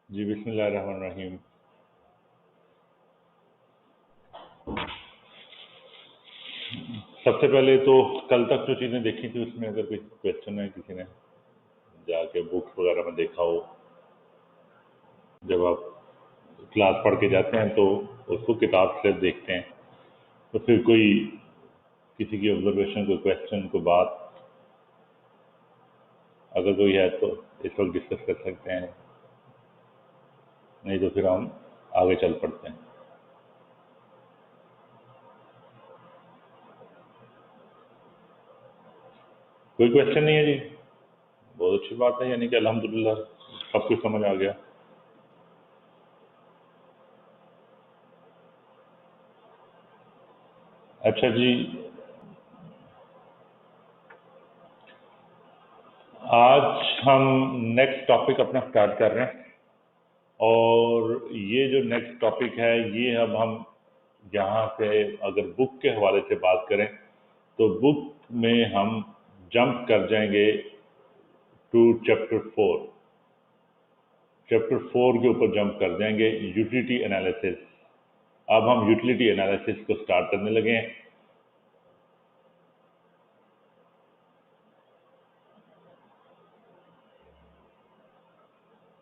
جی بسم اللہ الرحمن الرحیم۔ سب سے پہلے تو کل تک جو چیزیں دیکھی تھی اس میں اگر کوئی کویشچن ہے، کسی نے جا کے بکس وغیرہ میں دیکھا ہو، جب آپ کلاس پڑھ کے جاتے ہیں تو اس کو کتاب سے دیکھتے ہیں، تو پھر کوئی کسی کی آبزرویشن، کوئی کویشچن، کوئی بات اگر کوئی ہے تو اس وقت ڈسکس کر سکتے ہیں، نہیں تو پھر ہم آگے چل پڑتے ہیں۔ کوئی کویشچن نہیں ہے؟ جی بہت اچھی بات ہے، یعنی کہ الحمدللہ سب کچھ سمجھ آ گیا۔ اچھا جی، آج ہم نیکسٹ ٹاپک اپنا سٹارٹ کر رہے ہیں، اور یہ جو نیکسٹ ٹاپک ہے یہ اب ہم یہاں سے اگر بک کے حوالے سے بات کریں تو بک میں ہم جمپ کر جائیں گے ٹو چیپٹر 4۔ چیپٹر 4 کے اوپر جمپ کر جائیں گے، یوٹیلیٹی انالیسس۔ اب ہم یوٹیلیٹی انالیسس کو سٹارٹ کرنے لگے ہیں۔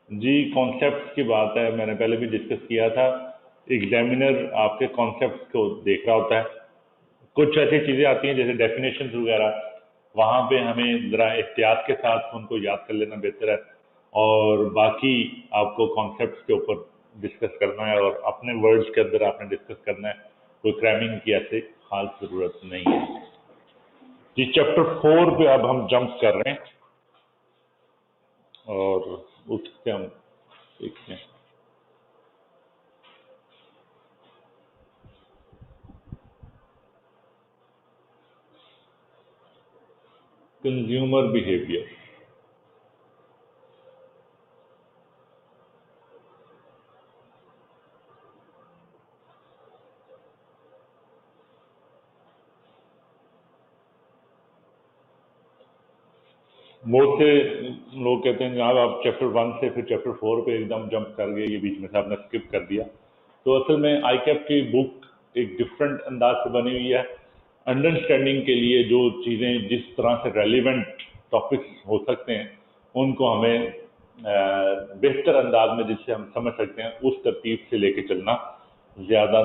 جی کانسیپٹس کی بات ہے، میں نے پہلے بھی ڈسکس کیا تھا، ایگزامینر آپ کے کانسیپٹس کو دیکھ رہا ہوتا ہے۔ کچھ ایسی چیزیں آتی ہیں جیسے ڈیفینیشنز وغیرہ، وہاں پہ ہمیں ذرا احتیاط کے ساتھ ان کو یاد کر لینا بہتر ہے، اور باقی آپ کو کانسیپٹس کے اوپر ڈسکس کرنا ہے اور اپنے ورڈز کے اندر آپ نے ڈسکس کرنا ہے، کوئی کریمنگ کی ایسے خاص ضرورت نہیں ہے۔ جی چیپٹر 4 پہ اب ہم جمپ کر رہے ہیں، اور اس سے ہم دیکھتے ہیں۔ Consumer behaviour. بہت سے لوگ کہتے ہیں جناب آپ چیپٹر 1 سے پھر چیپٹر 4 پہ ایک دم جمپ کر گئے، یہ بیچ میں سے آپ نے اسکپ کر دیا۔ تو اصل میں آئی کیپ کی بک ایک ڈفرینٹ انداز سے بنی ہوئی ہے، انڈرسٹینڈنگ کے لیے جو چیزیں جس طرح سے ریلیونٹ ٹاپکس ہو سکتے ہیں ان کو ہمیں بہتر انداز میں جس سے ہم سمجھ سکتے ہیں اس ترتیب سے لے کے چلنا زیادہ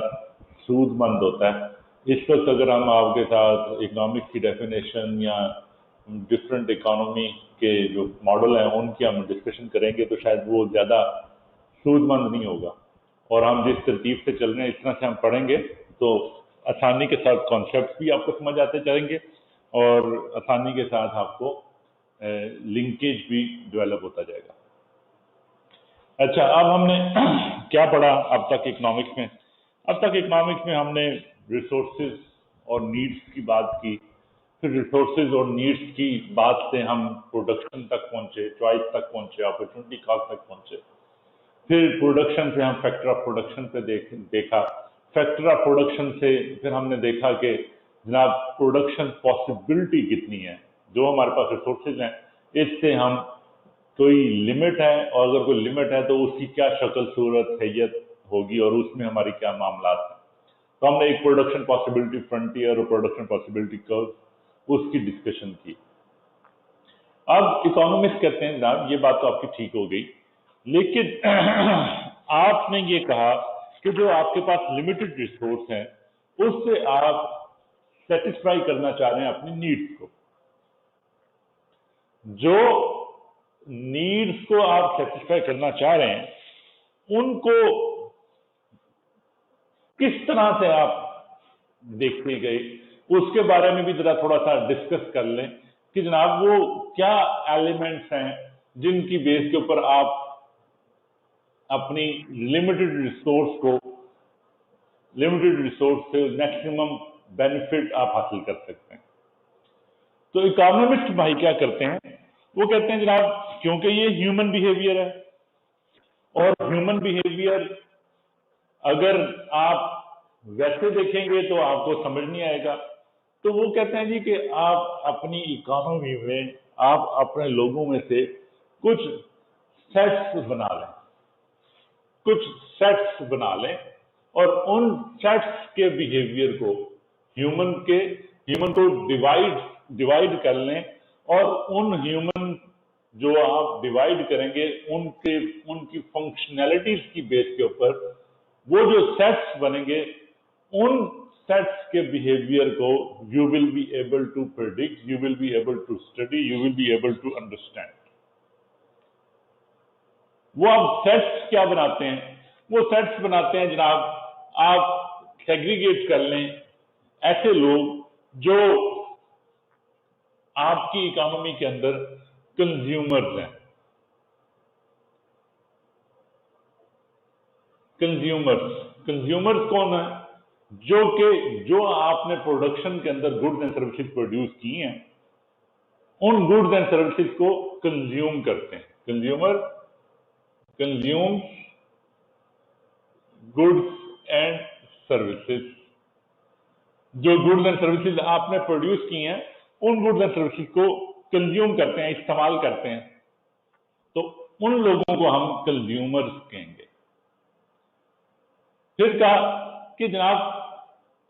سود مند ہوتا ہے۔ اس وقت اگر ہم آپ کے ساتھ اکنامکس کی ڈیفینیشن یا ڈفرینٹ اکانومی کے جو ماڈل ہیں ان کی ہم ڈسکشن کریں گے تو شاید وہ زیادہ سود مند نہیں ہوگا، اور ہم جس ترتیب سے چل رہے ہیں اس طرح سے ہم پڑھیں گے تو آسانی کے ساتھ کانسیپٹس بھی آپ کو سمجھ آتے چلیں گے، اور آسانی کے ساتھ آپ کو لنکیج بھی ڈیولپ ہوتا جائے گا۔ اچھا، اب ہم نے کیا پڑھا اب تک اکنامکس میں؟ اب تک اکنامکس میں ہم نے ریسورسز اور نیڈس کی بات کی، پھر ریسورسز اور نیڈس کی بات سے ہم پروڈکشن تک پہنچے، چوائس تک پہنچے، اپرچونٹی کاسٹ تک پہنچے، پھر پروڈکشن سے ہم فیکٹر آف پروڈکشن پہ دیکھا، فیکٹر آف پروڈکشن سے پھر ہم نے دیکھا کہ جناب پروڈکشن پاسبلٹی کتنی ہے، جو ہمارے پاس ریسورسز ہیں اس سے ہم کوئی لمٹ ہے، اور اگر کوئی لمٹ ہے تو اس کی کیا شکل صورت حیت ہوگی اور اس میں ہماری کیا معاملات ہیں۔ تو ہم نے ایک پروڈکشن پاسبلٹی فرنٹیئر اور پروڈکشن پاسبلٹی کرو اس کی ڈسکشن کی۔ اب اکانومسٹ کہتے ہیں جناب یہ بات تو آپ کی ٹھیک ہو گئی، لیکن آپ نے یہ کہا کہ جو آپ کے پاس لمیٹڈ ریسورس ہیں اس سے آپ سیٹسفائی کرنا چاہ رہے ہیں اپنی نیڈس کو، جو نیڈس کو آپ سیٹسفائی کرنا چاہ رہے ہیں ان کو کس طرح سے آپ دیکھتے گئے اس کے بارے میں بھی ذرا تھوڑا سا ڈسکس کر لیں کہ جناب وہ کیا ایلیمنٹس ہیں جن کی بیس کے اوپر آپ اپنی لمیٹڈ ریسورس سے میکسیمم بینیفٹ آپ حاصل کر سکتے ہیں۔ تو اکانومسٹ بھائی کیا کرتے ہیں، وہ کہتے ہیں جناب کیونکہ یہ ہیومن بیہیویئر ہے، اور ہیومن بیہیویئر اگر آپ ویسے دیکھیں گے تو آپ کو سمجھ نہیں آئے گا، تو وہ کہتے ہیں جی کہ آپ اپنی اکانومی میں آپ اپنے لوگوں میں سے کچھ سیٹس بنا لیں، کچھ سیٹس بنا لیں اور ان سیٹس کے بیہیویئر کو ہیومن کو ڈیوائڈ کر لیں، اور ان ہیومن جو آپ ڈیوائڈ کریں گے ان کی فنکشنلٹیز کی بیس کے اوپر وہ جو سیٹس بنیں گے، ان سیٹس کے بیہیویئر کو you will be able to predict, you will be able to study, you will be able to understand. وہ آپ سیٹس کیا بناتے ہیں؟ وہ سیٹس بناتے ہیں جناب، آپ سیگریگیٹ کر لیں ایسے لوگ جو آپ کی اکانومی کے اندر کنزیومرز ہیں۔ کنزیومرز کون ہیں؟ جو آپ نے پروڈکشن کے اندر گڈز اینڈ سروسز پروڈیوس کی ہیں، ان گڈز اینڈ سروسز کو کنزیوم کرتے ہیں۔ Consumer consume goods and services, جو گڈز اینڈ سروسز آپ نے پروڈیوس کی ہیں ان گڈز اینڈ سروسز کو کنزیوم کرتے ہیں، استعمال کرتے ہیں، تو ان لوگوں کو ہم کنزیومرز کہیں گے۔ پھر کہا کہ جناب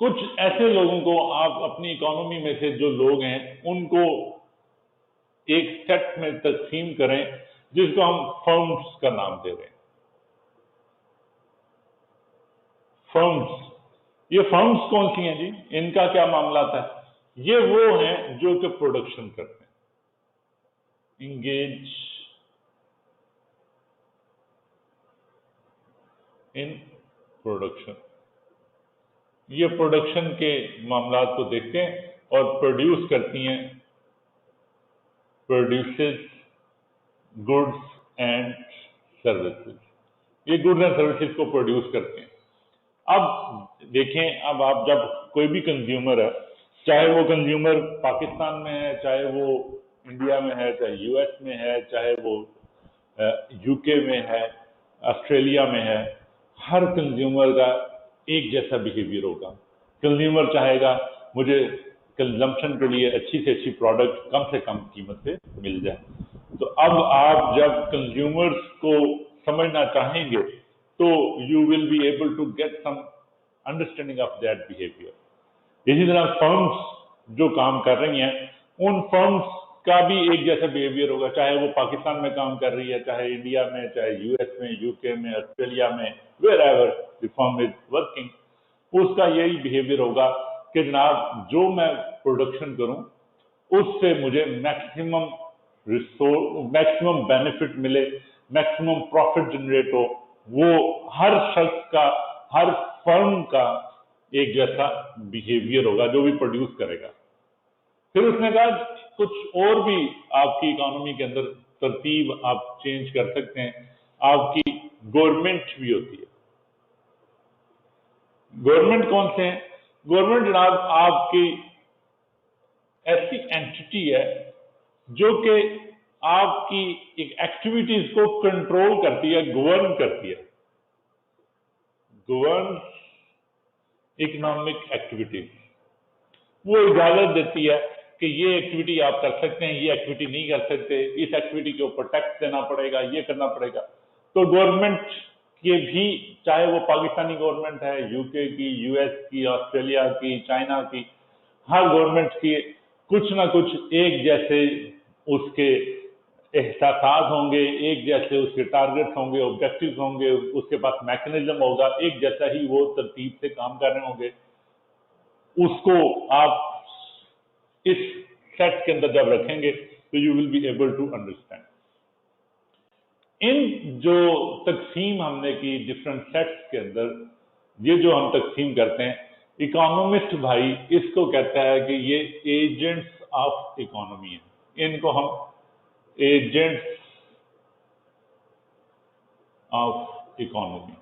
کچھ ایسے لوگوں کو آپ اپنی اکانومی میں سے جو لوگ ہیں ان کو ایک سیٹ میں تقسیم کریں جس کو ہم فرمز کا نام دے رہے ہیں۔ فرمز، یہ فرمز کون سی ہیں جی؟ ان کا کیا معاملات ہے؟ یہ وہ ہیں جو کہ پروڈکشن کرتے ہیں، انگیج ان پروڈکشن، یہ پروڈکشن کے معاملات کو دیکھتے ہیں اور پروڈیوس کرتی ہیں، پروڈیوسز گڈز اینڈ سروسز، یہ گڈز اینڈ سروسز کو پروڈیوس کرتے ہیں۔ اب دیکھیں، اب آپ جب کوئی بھی کنزیومر ہے، چاہے وہ کنزیومر پاکستان میں ہے، چاہے وہ انڈیا میں ہے، چاہے یو ایس میں ہے، چاہے وہ یو کے میں ہے، آسٹریلیا میں ہے، ہر کنزیومر کا ایک جیسا بیہیویئر ہوگا۔ کنزیومر چاہے گا مجھے کنزمپشن کے لیے اچھی سے اچھی پروڈکٹ کم سے کم قیمت پہ مل جائے۔ تو اب آپ جب کنزیومرز کو سمجھنا چاہیں گے تو you will be able to get some understanding of that behaviour. اسی طرح فرمز جو کام کر رہی ہیں، ان فرمز کا بھی ایک جیسا بیہیویئر ہوگا، چاہے وہ پاکستان میں کام کر رہی ہے، چاہے انڈیا میں، چاہے یو ایس میں، یو کے میں، آسٹریلیا میں، wherever the firm is working, اس کا یہی بیہیویئر ہوگا کہ جناب جو میں پروڈکشن کروں اس سے مجھے میکسیمم بینیفٹ ملے، میکسیمم پروفٹ جنریٹ ہو، وہ ہر شخص کا، ہر فرم کا ایک جیسا بیہیویئر ہوگا جو بھی پروڈیوس کرے گا۔ پھر اس نے کہا کچھ اور بھی آپ کی اکانومی کے اندر ترتیب آپ چینج کر سکتے ہیں، آپ کی گورنمنٹ بھی ہوتی ہے۔ گورنمنٹ کون سے ہیں؟ گورنمنٹ جناب آپ کی ایسی اینٹی ہے جو کہ آپ کی ایک ایکٹیویٹیز کو کنٹرول کرتی ہے، گورن کرتی ہے، گورن اکنامک ایکٹیویٹیز، وہ اجازت دیتی ہے کہ یہ ایکٹیویٹی آپ کر سکتے ہیں، یہ ایکٹیویٹی نہیں کر سکتے، اس ایکٹیویٹی کے اوپر ٹیکس دینا پڑے گا، یہ کرنا پڑے گا۔ تو گورنمنٹ کے بھی، چاہے وہ پاکستانی گورنمنٹ ہے، یو کے کی، یو ایس کی، آسٹریلیا کی، چائنا کی، ہر گورنمنٹ کی کچھ نہ کچھ ایک جیسے اس کے احساسات ہوں گے، ایک جیسے اس کے ٹارگیٹس ہوں گے، آبجیکٹیوز ہوں گے، اس کے پاس میکنزم ہوگا، ایک جیسا ہی وہ ترتیب سے کام کر رہے ہوں گے۔ اس کو آپ اس سیٹ کے اندر جب رکھیں گے تو you will be able to understand. ان جو تقسیم ہم نے کی ڈفرینٹ سیٹس کے اندر، یہ جو ہم تقسیم کرتے ہیں، اکانومسٹ بھائی اس کو کہتا ہے کہ یہ ایجنٹس آف اکانومی ہیں، ان کو ہم ایجنٹس آف اکانومی،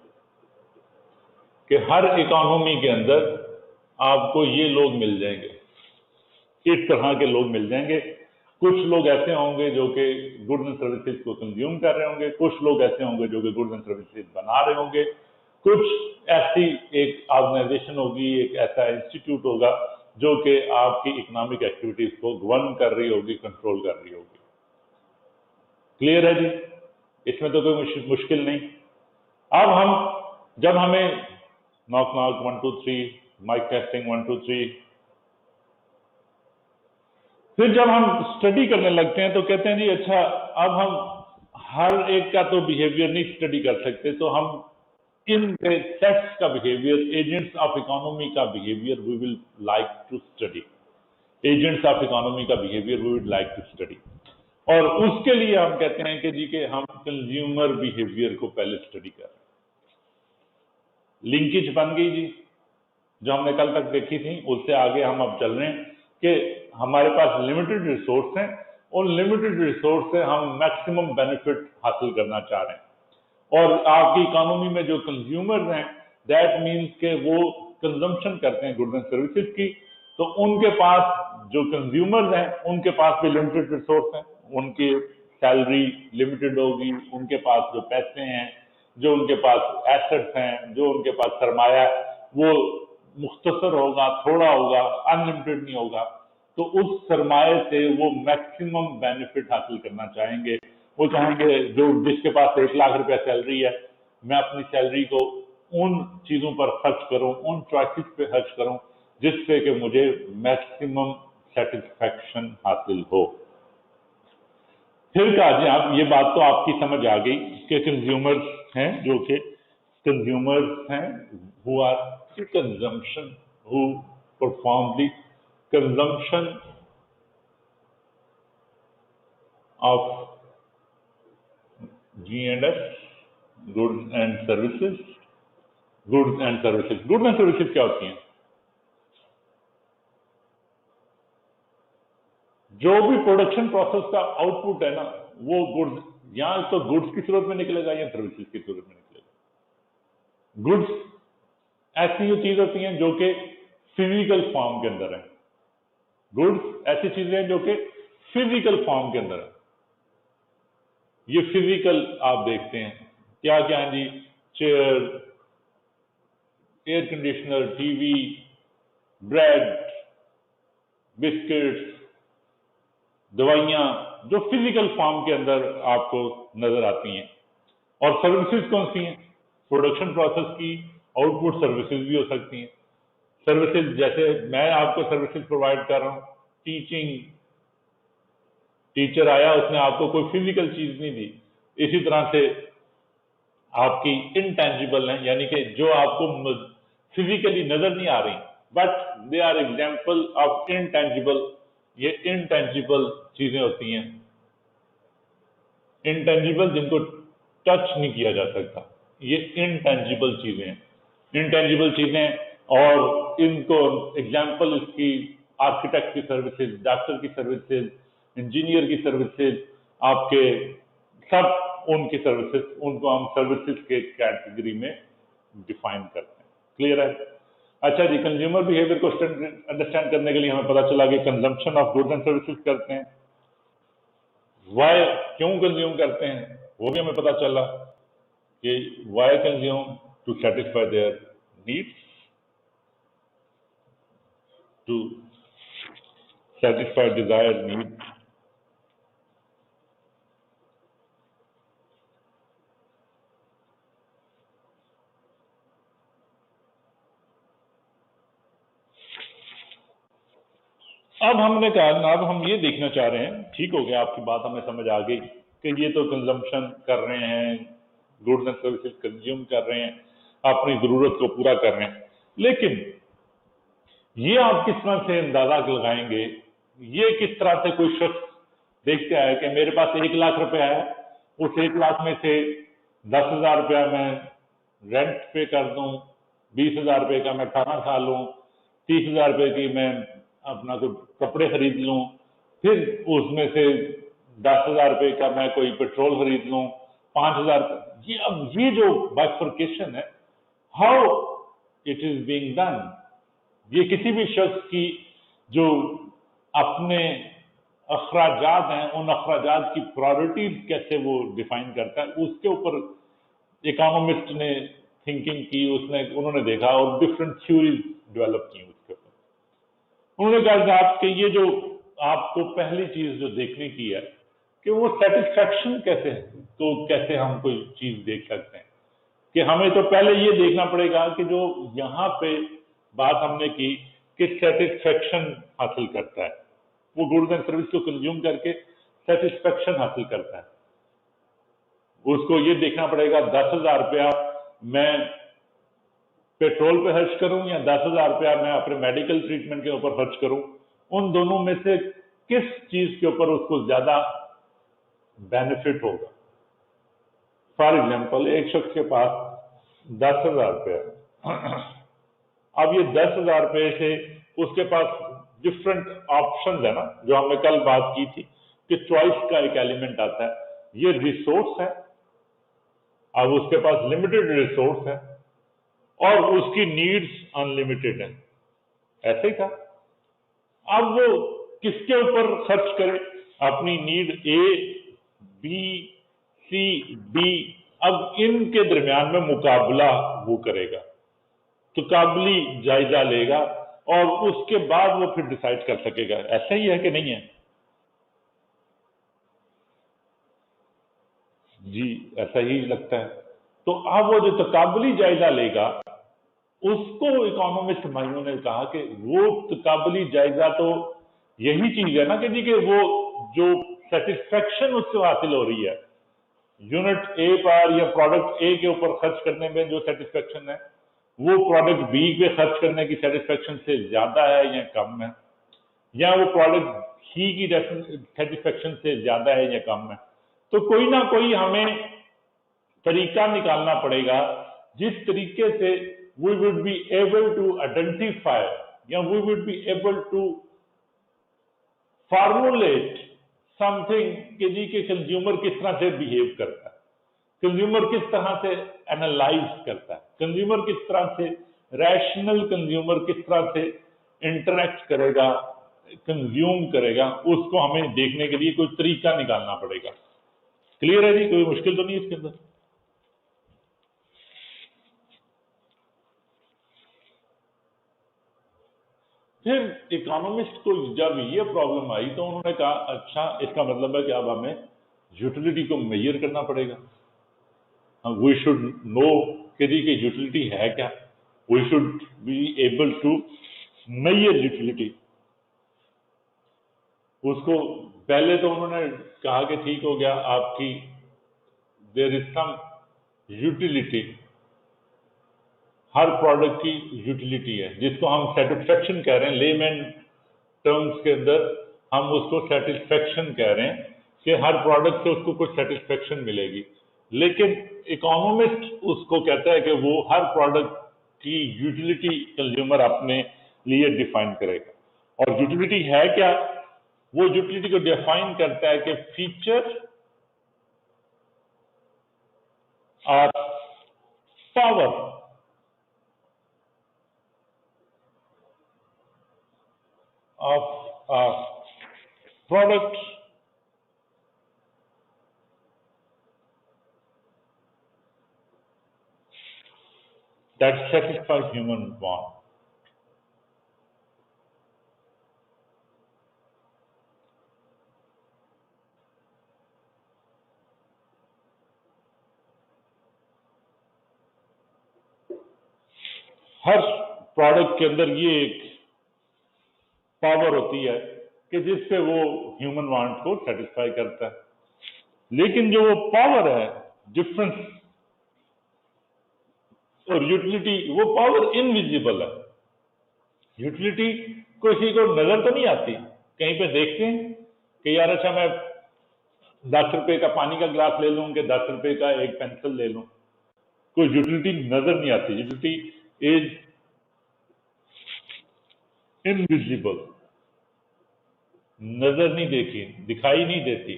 کہ ہر اکانومی کے اندر آپ کو یہ لوگ مل جائیں گے، اس طرح کے لوگ مل جائیں گے۔ کچھ لوگ ایسے ہوں گے جو کہ گڈز اینڈ سروسز کو کنزیوم کر رہے ہوں گے، کچھ لوگ ایسے ہوں گے جو کہ گڈز اینڈ سروسز بنا رہے ہوں گے، کچھ ایسی ایک آرگنائزیشن ہوگی، ایک ایسا انسٹیٹیوٹ ہوگا جو کہ آپ کی اکنامک ایکٹیویٹیز کو گورن کر رہی ہوگی، کنٹرول کر رہی ہوگی۔ کلیئر ہے جی؟ اس میں تو کوئی مشکل نہیں۔ अब हम जब हमें नॉक नॉक 1 2 3 माइक टेस्टिंग 1 2 3, फिर जब हम स्टडी करने लगते हैं तो कहते हैं जी अच्छा अब हम हर एक का तो बिहेवियर नहीं स्टडी कर सकते, तो हम इन सेट्स का बिहेवियर, एजेंट्स ऑफ इकोनॉमी का behaviour we will like to study, agents of economy का behaviour we would like to study. और उसके लिए हम कहते हैं कि जी के हम कंज्यूमर बिहेवियर को पहले स्टडी कर रहे हैं। लिंकेज बन गई जी, जो हमने कल तक देखी थी उससे आगे हम अब चल रहे हैं कि हमारे पास लिमिटेड रिसोर्स हैं, उन लिमिटेड रिसोर्स से हम मैक्सिमम बेनिफिट हासिल करना चाह रहे हैं। और आपकी इकोनॉमी में जो कंज्यूमर्स हैं, दैट मीन्स के वो कंजम्पशन करते हैं गुड्स एंड सर्विसेज की, तो उनके पास जो कंज्यूमर्स हैं उनके पास भी लिमिटेड रिसोर्स हैं, उनकी सैलरी लिमिटेड होगी, उनके पास जो पैसे हैं, जो उनके पास एसेट्स हैं, जो उनके पास सरमाया वो मुख्तसर होगा, थोड़ा होगा, अनलिमिटेड नहीं होगा। तो उस सरमाए से वो मैक्सिमम बेनिफिट हासिल करना चाहेंगे। वो चाहेंगे जो जिसके पास 1 लाख रुपया सैलरी है, मैं अपनी सैलरी को उन चीजों पर खर्च करूं, उन चॉइसेस पे खर्च करूं जिससे कि मुझे मैक्सिमम सेटिस्फैक्शन हासिल हो। फिर कहा जी आप ये बात तो आपकी समझ आ गई कि कंज्यूमर्स हैं, जो कि कंज्यूमर्स हैं who are consumption, who perform the consumption of G&S, goods and services. Goods and services, goods and services क्या होती हैं? जो भी प्रोडक्शन प्रोसेस का आउटपुट है ना, वो गुड्स, या तो गुड्स की सूरत में निकलेगा या सर्विसेज की सूरत में निकलेगा। गुड्स ऐसी चीज होती हैं जो कि फिजिकल फॉर्म के अंदर है, गुड्स ऐसी चीजें हैं जो कि फिजिकल फॉर्म के अंदर है। ये फिजिकल आप देखते हैं क्या क्या है जी, chair, air conditioner, TV, bread, biscuits, दवाइयां, जो फिजिकल फॉर्म के अंदर आपको नजर आती हैं। और सर्विसेज कौन सी हैं? प्रोडक्शन प्रोसेस की आउटपुट सर्विसेज भी हो सकती हैं। सर्विसेज जैसे मैं आपको सर्विसेज प्रोवाइड कर रहा हूं, टीचिंग, टीचर आया, उसने आपको कोई फिजिकल चीज नहीं दी, इसी तरह से आपकी इंटेंजिबल है, यानी कि जो आपको फिजिकली नजर नहीं आ रही, but they are example of intangible. ये इंटेंजिबल चीजें होती हैं, इंटेंजिबल जिनको टच नहीं किया जा सकता, ये इंटेंजिबल चीजें हैं, इंटेंजिबल चीजें। और इनको एग्जाम्पल इसकी आर्किटेक्ट की सर्विसेज, डॉक्टर की सर्विसेज, इंजीनियर की सर्विसेज, आपके सब उनकी सर्विसेज, उनको हम सर्विसेज के कैटेगरी में डिफाइन करते हैं। क्लियर है? अच्छा जी, कंज्यूमर बिहेवियर को अंडरस्टैंड करने के लिए हमें पता चला कि consumption of goods and services करते हैं। वाई, क्यों कंज्यूम करते हैं वो भी हमें पता चला कि why consume to satisfy their needs, to satisfy desired need। अब हमने कहा, अब हम ये देखना चाह रहे हैं, ठीक हो गया, आपकी बात हमें समझ आ गई कि ये तो कंजम्पशन कर रहे हैं, गुड्स एंड सर्विसेज कंज्यूम कर रहे हैं, अपनी जरूरत को पूरा कर रहे हैं, लेकिन ये आप किस तरह से अंदाजा लगाएंगे, ये किस तरह से कोई शख्स देखता है कि मेरे पास 1 लाख रुपया है, उस 1 लाख में से 10,000 रुपया मैं रेंट पे कर दूं, 20,000 रुपये का मैं खाना खा लूं, 30,000 रुपये की मैं अपना कोई कपड़े खरीद लूं, फिर उसमें से 10,000 रुपये का मैं कोई पेट्रोल खरीद लूं, 5,000। ये अब ये जो बाइफर्केशन है, how it is being done, ये किसी भी शख्स की जो अपने अखराजात हैं, उन अखराजात की प्रायोरिटीज कैसे वो डिफाइन करता है, उसके ऊपर इकोनॉमिस्ट ने थिंकिंग की, उन्होंने देखा और डिफरेंट थ्योरीज डेवलप की उसके ऊपर। उन्होंने कहा साहब कि ये जो आपको पहली चीज जो देखने की है कि वो सेटिस्फैक्शन कैसे है, तो कैसे हम कोई चीज देख सकते हैं। کہ ہمیں تو پہلے یہ دیکھنا پڑے گا کہ جو یہاں پہ بات ہم نے کی کہ سیٹسفیکشن حاصل کرتا ہے، وہ گڈز اینڈ سروس کو کنزیوم کر کے سیٹسفیکشن حاصل کرتا ہے، اس کو یہ دیکھنا پڑے گا 10,000 روپیہ میں پیٹرول پہ خرچ کروں یا 10,000 روپیہ میں اپنے میڈیکل ٹریٹمنٹ کے اوپر خرچ کروں، ان دونوں میں سے کس چیز کے اوپر اس کو زیادہ بینیفٹ ہوگا۔ فار ایگزامپل ایک شخص کے پاس 10,000 روپیہ، اب یہ 10,000 روپے سے اس کے پاس ڈفرنٹ آپشنز ہے نا، جو ہم نے کل بات کی تھی کہ چوائس کا ایک ایلیمنٹ آتا ہے، یہ ریسورس ہے، اب اس کے پاس لمیٹڈ ریسورس ہے اور اس کی نیڈز ان لمیٹڈ ہیں، ایسے ہی تھا۔ اب وہ کس کے اوپر خرچ کرے؟ اپنی need A, B, C, D, اب ان کے درمیان میں مقابلہ وہ کرے گا، تقابلی جائزہ لے گا اور اس کے بعد وہ پھر ڈیسائیڈ کر سکے گا۔ ایسا ہی ہے کہ نہیں ہے؟ جی ایسا ہی لگتا ہے۔ تو اب وہ جو تقابلی جائزہ لے گا، اس کو اکانومسٹ بھائیوں نے کہا کہ وہ تقابلی جائزہ تو یہی چیز ہے نا کہ جی کہ وہ جو سیٹسفیکشن اس سے حاصل ہو رہی ہے یونٹ اے پر یا پروڈکٹ اے کے اوپر خرچ کرنے میں جو سیٹسفیکشن ہے، وہ پروڈکٹ بی پہ خرچ کرنے کی سیٹسفیکشن سے زیادہ ہے یا کم ہے، یا وہ پروڈکٹ سی کی سیٹسفیکشن سے زیادہ ہے یا کم ہے۔ تو کوئی نہ کوئی ہمیں طریقہ نکالنا پڑے گا جس طریقے سے we would be able to identify یا we would be able to formulate something کہ جی کہ کنزیومر کس طرح سے بیہیو کرتا ہے، کنزیومر کس طرح سے انالائز کرتا ہے، کنزیومر کس طرح سے ریشنل کنزیومر کس طرح سے انٹریکٹ کرے گا، کنزیوم کرے گا، اس کو ہمیں دیکھنے کے لیے کوئی طریقہ نکالنا پڑے گا۔ کلیئر ہے جی؟ کوئی مشکل تو نہیں اس کے اندر؟ پھر اکانومسٹ کو جب یہ پرابلم آئی تو انہوں نے کہا اچھا اس کا مطلب ہے کہ اب ہمیں یوٹیلیٹی کو میئر کرنا پڑے گا، وی شوڈ نو کہ جی کہ یوٹیلیٹی ہے کیا، we should be able to measure utility. اس کو پہلے تو انہوں نے کہا کہ ٹھیک ہو گیا، آپ کی دیر از سم یوٹیلیٹی، ہر پروڈکٹ کی یوٹیلیٹی ہے جس کو ہم سیٹسفیکشن کہہ رہے ہیں، لے مین ٹرمز کے اندر ہم اس کو سیٹسفیکشن کہہ رہے ہیں کہ ہر پروڈکٹ سے اس کو کچھ سیٹسفیکشن ملے گی، لیکن اکانومسٹ اس کو کہتا ہے کہ وہ ہر پروڈکٹ کی یوٹیلیٹی کنزیومر اپنے لیے ڈیفائن کرے گا۔ اور یوٹیلیٹی ہے کیا؟ وہ یوٹیلیٹی کو ڈیفائن کرتا ہے کہ فیچر اور power of a product that satisfies human want۔ Hare product کے اندر یہ ایک پاور ہوتی ہے کہ جس سے وہ ہیومن وانٹ کو سیٹسفائی کرتا ہے، لیکن جو وہ پاور ہے ڈفرنس اور یوٹیلیٹی، وہ پاور انویزیبل ہے۔ یوٹیلیٹی کسی کو نظر تو نہیں آتی، کہیں پہ دیکھتے ہیں کہ یار اچھا میں 10 روپے کا پانی کا گلاس لے لوں کہ 10 روپے کا ایک پینسل لے لوں، کوئی یوٹیلیٹی نظر نہیں آتی۔ یوٹیلیٹی از انویزیبل، نظر نہیں دیکھی، دکھائی نہیں دیتی،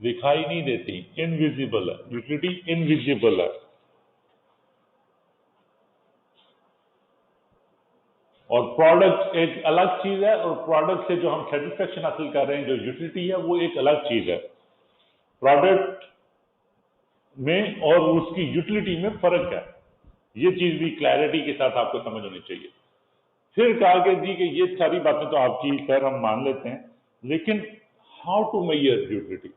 دکھائی نہیں دیتی، انویزیبل ہے، یوٹیلیٹی انویزیبل ہے۔ اور پروڈکٹ ایک الگ چیز ہے، اور پروڈکٹ سے جو ہم سیٹسفیکشن حاصل کر رہے ہیں جو یوٹیلیٹی ہے وہ ایک الگ چیز ہے۔ پروڈکٹ میں اور اس کی یوٹیلیٹی میں فرق ہے، یہ چیز بھی کلیئرٹی کے ساتھ آپ کو سمجھ ہونی چاہیے۔ پھر کہا کہ جی کہ یہ ساری باتیں تو آپ کی خیر ہم مان لیتے ہیں، لیکن how to measure utility?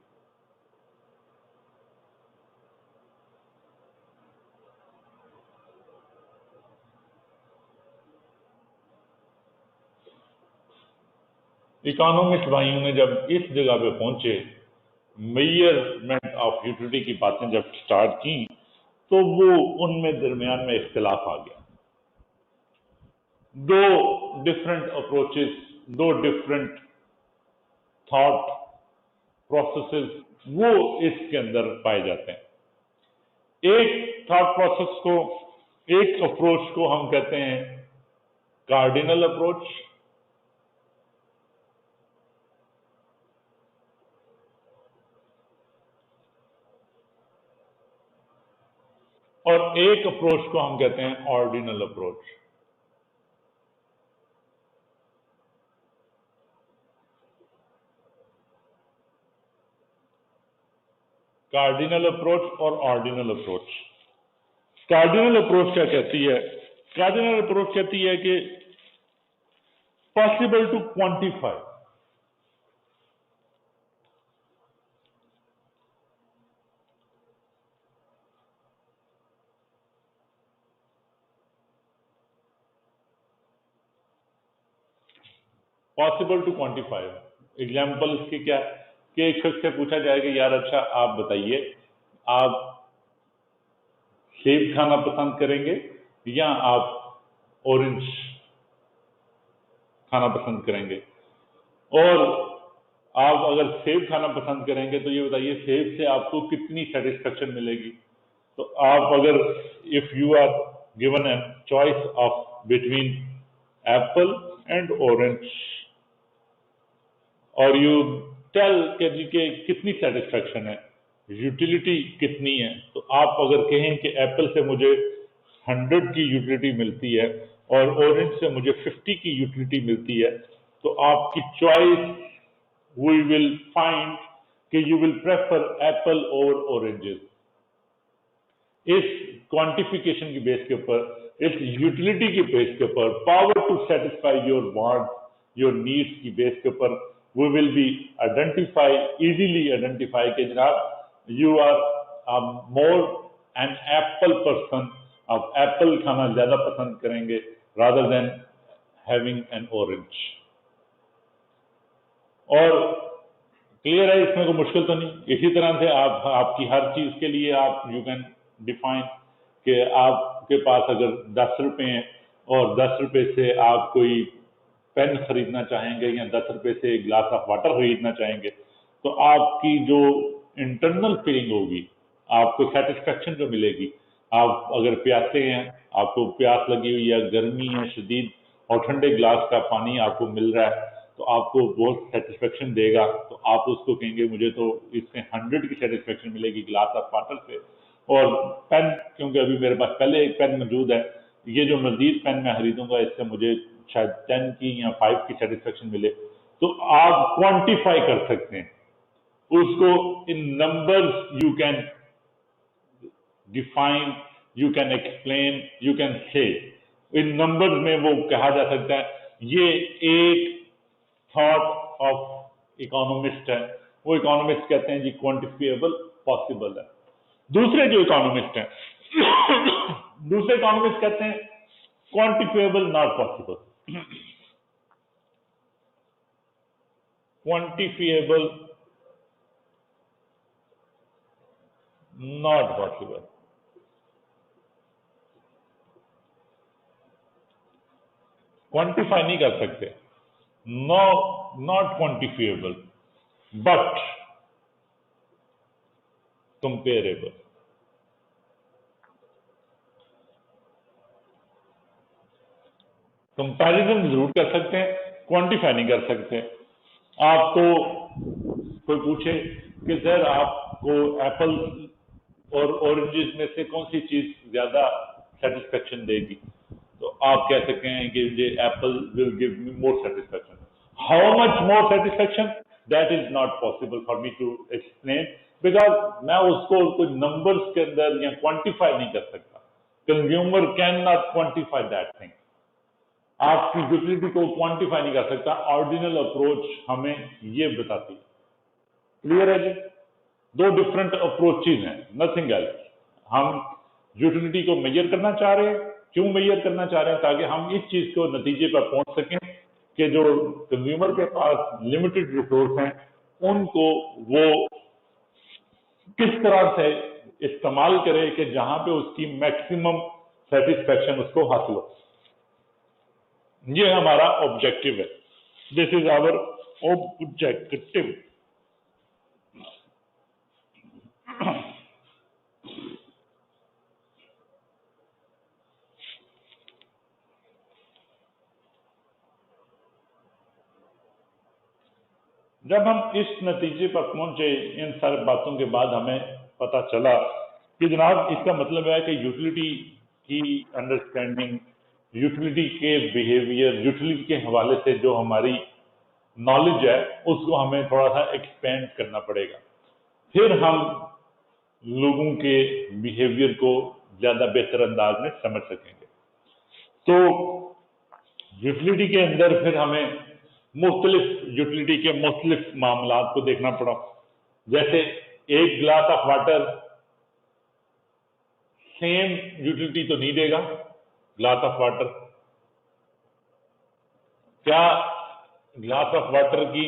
Economist भाइयों ने जब इस जगह पे पहुंचे, मेजरमेंट ऑफ यूटिलिटी की बातें जब स्टार्ट की, तो वो उनमें दरमियान में इख्तिलाफ आ गया। दो डिफरेंट अप्रोचेस, दो डिफरेंट थॉट प्रोसेसेस वो इसके अंदर पाए जाते हैं। एक थॉट प्रोसेस को, एक अप्रोच को हम कहते हैं कार्डिनल अप्रोच, और एक अप्रोच को हम कहते हैं ऑर्डिनल अप्रोच। कार्डिनल अप्रोच और ऑर्डिनल अप्रोच। कार्डिनल अप्रोच क्या कहती है? कार्डिनल अप्रोच कहती है कि possible to quantify, possible to quantify. Example इसकी क्या है कि एक शख्स से पूछा जाए कि यार अच्छा आप बताइए, आप सेब खाना पसंद करेंगे या आप ऑरेंज खाना पसंद करेंगे? और आप अगर सेब खाना पसंद करेंगे तो ये बताइए सेब से आपको कितनी सेटिस्फेक्शन मिलेगी? तो आप अगर if you are given a choice of between apple and orange और यू टेल के जी के कितनी सेटिस्फेक्शन है, यूटिलिटी कितनी है, तो आप अगर कहें कि एप्पल से मुझे 100 की यूटिलिटी मिलती है और ऑरेंज से मुझे 50 की यूटिलिटी मिलती है, तो आपकी चॉइस वी विल फाइंड कि यू विल प्रेफर एप्पल और ऑरेंजेस। इस क्वांटिफिकेशन की बेस के ऊपर, इस यूटिलिटी की बेस के ऊपर, power to satisfy your want, your needs की बेस के ऊपर we will be easily identify कि जनाब you are more an apple person, आप एप्पल खाना ज्यादा पसंद करेंगे rather than having an orange। और क्लियर है, इसमें कोई मुश्किल तो नहीं। इसी तरह से आप आपकी हर चीज के लिए आप यू कैन डिफाइन कि आपके पास अगर 10 रुपए हैं और 10 रुपए से आप कोई पेन खरीदना चाहेंगे या 10 रुपए से एक ग्लास ऑफ वाटर खरीदना चाहेंगे, तो आपकी जो इंटरनल फीलिंग होगी, आपको सेटिस्फेक्शन जो मिलेगी, आप अगर प्यासे हैं, आपको प्यास लगी हुई है, गर्मी है शदीद और ठंडे ग्लास का पानी आपको मिल रहा है, तो आपको बहुत सेटिस्फेक्शन देगा। तो आप उसको कहेंगे मुझे तो इससे 100 की सेटिस्फेक्शन मिलेगी ग्लास ऑफ वाटर से। और पेन, क्योंकि अभी मेरे पास पहले एक पेन मौजूद है, ये जो मजीद पेन मैं खरीदूंगा इससे मुझे शायद 10 की या 5 की सेटिस्फेक्शन मिले। तो आप क्वांटिफाई कर सकते हैं उसको इन numbers, you can define, you can explain, you can say, in numbers में वो कहा जा सकता है। ये एक थॉट ऑफ इकोनॉमिस्ट है। वो इकोनॉमिस्ट कहते हैं जी क्वांटिफिएबल पॉसिबल है। दूसरे जो इकोनॉमिस्ट हैं दूसरे इकोनॉमिस्ट कहते हैं quantifiable not possible. Quantifiable not possible. Quantify नहीं कर सकते, no, not quantifiable but comparable. Comparison जरूर कर सकते हैं, क्वांटिफाई नहीं कर सकते। आपको कोई पूछे कि सर आपको एप्पल और ऑरेंजेस में से कौन सी चीज ज्यादा सेटिस्फेक्शन देगी, तो आप कह सकते हैं कि ये apple will give me more satisfaction. How much more satisfaction, that is not possible for me to explain, because मैं उसको कोई नंबर्स के अंदर या क्वांटिफाई नहीं कर सकता। Consumer can not quantify that thing. आपकी यूटिलिटी को क्वांटिफाई नहीं कर सकता। ऑर्डिनल अप्रोच हमें ये बताती है। क्लियर है जी? दो डिफरेंट अप्रोचेज हैं, नथिंग एल्स। हम यूटिलिटी को मेजर करना चाह रहे हैं। क्यों मेजर करना चाह रहे हैं? ताकि हम इस चीज को नतीजे पर पहुंच सकें کہ جو کنزیومر کے پاس لمیٹڈ ریسورس ہیں ان کو وہ کس طرح سے استعمال کرے کہ جہاں پہ اس کی میکسیمم سیٹسفیکشن اس کو حاصل ہو. یہ ہمارا آبجیکٹو ہے. دس از آور آبجیکٹو. جب ہم اس نتیجے پر پہنچے ان سارے باتوں کے بعد ہمیں پتہ چلا کہ جناب اس کا مطلب ہے کہ یوٹیلیٹی کی انڈرسٹینڈنگ، یوٹیلیٹی کے بیہیویئر، یوٹیلیٹی کے حوالے سے جو ہماری نالج ہے اس کو ہمیں تھوڑا سا ایکسپینڈ کرنا پڑے گا. پھر ہم لوگوں کے بیہیویئر کو زیادہ بہتر انداز میں سمجھ سکیں گے. تو یوٹیلیٹی کے اندر پھر ہمیں مختلف یوٹیلیٹی کے مختلف معاملات کو دیکھنا پڑا. جیسے ایک glass of water same utility تو نہیں دے گا. گلاس آف واٹر، کیا گلاس آف واٹر کی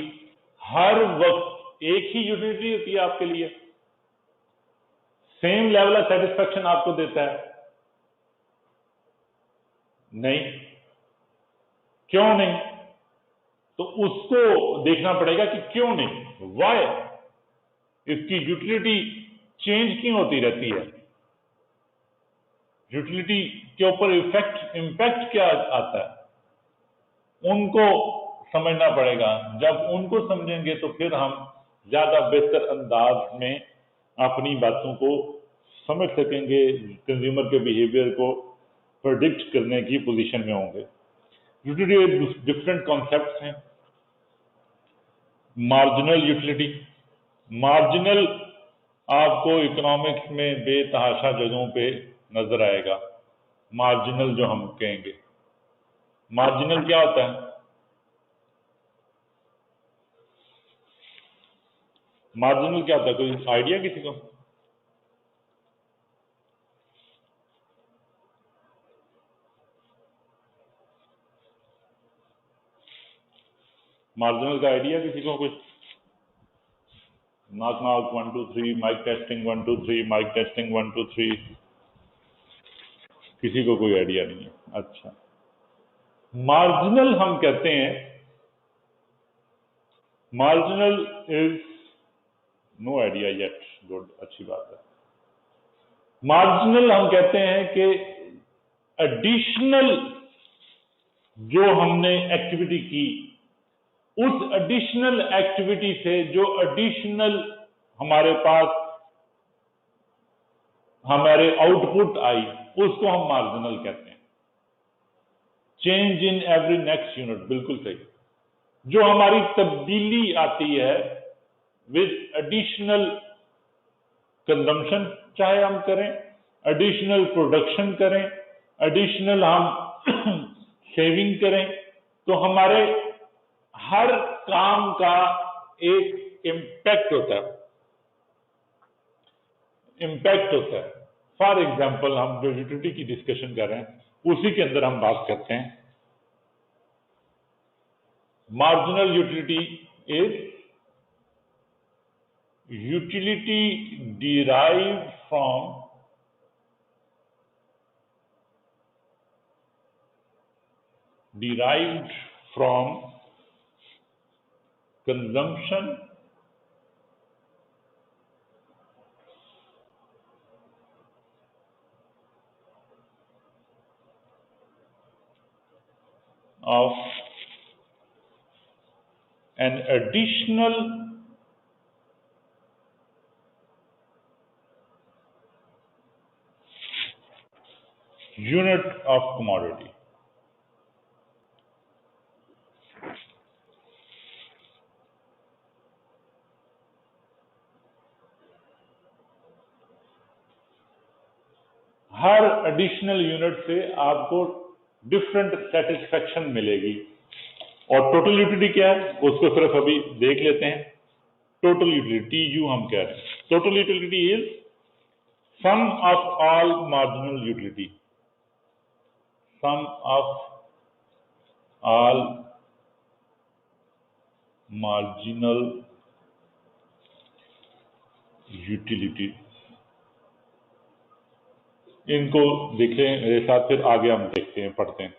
ہر وقت ایک ہی یوٹیلیٹی ہوتی ہے آپ کے لیے؟ سیم لیول آف سیٹسفیکشن آپ کو دیتا ہے؟ نہیں. کیوں نہیں؟ تو اس کو دیکھنا پڑے گا کہ کیوں نہیں، وائی. اس کی یوٹیلیٹی چینج کیوں ہوتی رہتی ہے؟ یوٹیلیٹی کے اوپر امپیکٹ کیا آتا ہے؟ ان کو سمجھنا پڑے گا. جب ان کو سمجھیں گے تو پھر ہم زیادہ بہتر انداز میں اپنی باتوں کو سمجھ سکیں گے، کنزیومر کے بیہیویئر کو پرڈکٹ کرنے کی پوزیشن میں ہوں گے. یوٹیلیٹی ڈفرینٹ کانسیپٹس ہیں. Marginal utility. مارجنل آپ کو اکنامکس میں بے تحاشا جگہوں پہ نظر آئے گا. مارجنل جو ہم کہیں گے، مارجنل کیا ہوتا ہے؟ مارجنل کیا ہوتا ہے؟ کوئی آئیڈیا کسی کو؟ مارجنل کا آئیڈیا کسی کو کچھ؟ ناک ناک 1 2 3 مائک ٹیسٹنگ 1 2 3 مائک ٹیسٹنگ 1 2 3. کسی کو کوئی آئیڈیا نہیں ہے. اچھا، مارجنل ہم کہتے ہیں، مارجنل از نو آئیڈیا یٹ. گڈ، اچھی بات ہے. مارجنل ہم کہتے ہیں کہ ایڈیشنل جو ہم نے ایکٹیویٹی کی، اس ایڈیشنل ایکٹیویٹی سے جو ایڈیشنل ہمارے پاس ہمارے آؤٹ پٹ آئی، اس کو ہم مارجنل کہتے ہیں. Change in every next unit. بالکل صحیح. جو ہماری تبدیلی آتی ہے ود ایڈیشنل کنزمپشن، چاہے ہم کریں، ایڈیشنل پروڈکشن کریں، ایڈیشنل ہم سیونگ کریں، تو ہمارے ہر کام کا ایک امپیکٹ ہوتا ہے. امپیکٹ ہوتا ہے. فار ایگزامپل ہم جو یوٹیلیٹی کی ڈسکشن کر رہے ہیں اسی کے اندر ہم بات کرتے ہیں. Marginal utility is utility derived from consumption of an additional unit of commodity. Hare additional unit سے آپ کو ڈفرینٹ سیٹسفیکشن ملے گی. اور ٹوٹل یوٹیلیٹی کیا ہے اس کو صرف ابھی دیکھ لیتے ہیں. ٹوٹل یوٹیلیٹی TU ہم کہہ رہے ہیں. Total utility is sum of all marginal utility marginal utility, इनको देखें मेरे साथ, फिर आगे हम देखते हैं, पढ़ते हैं।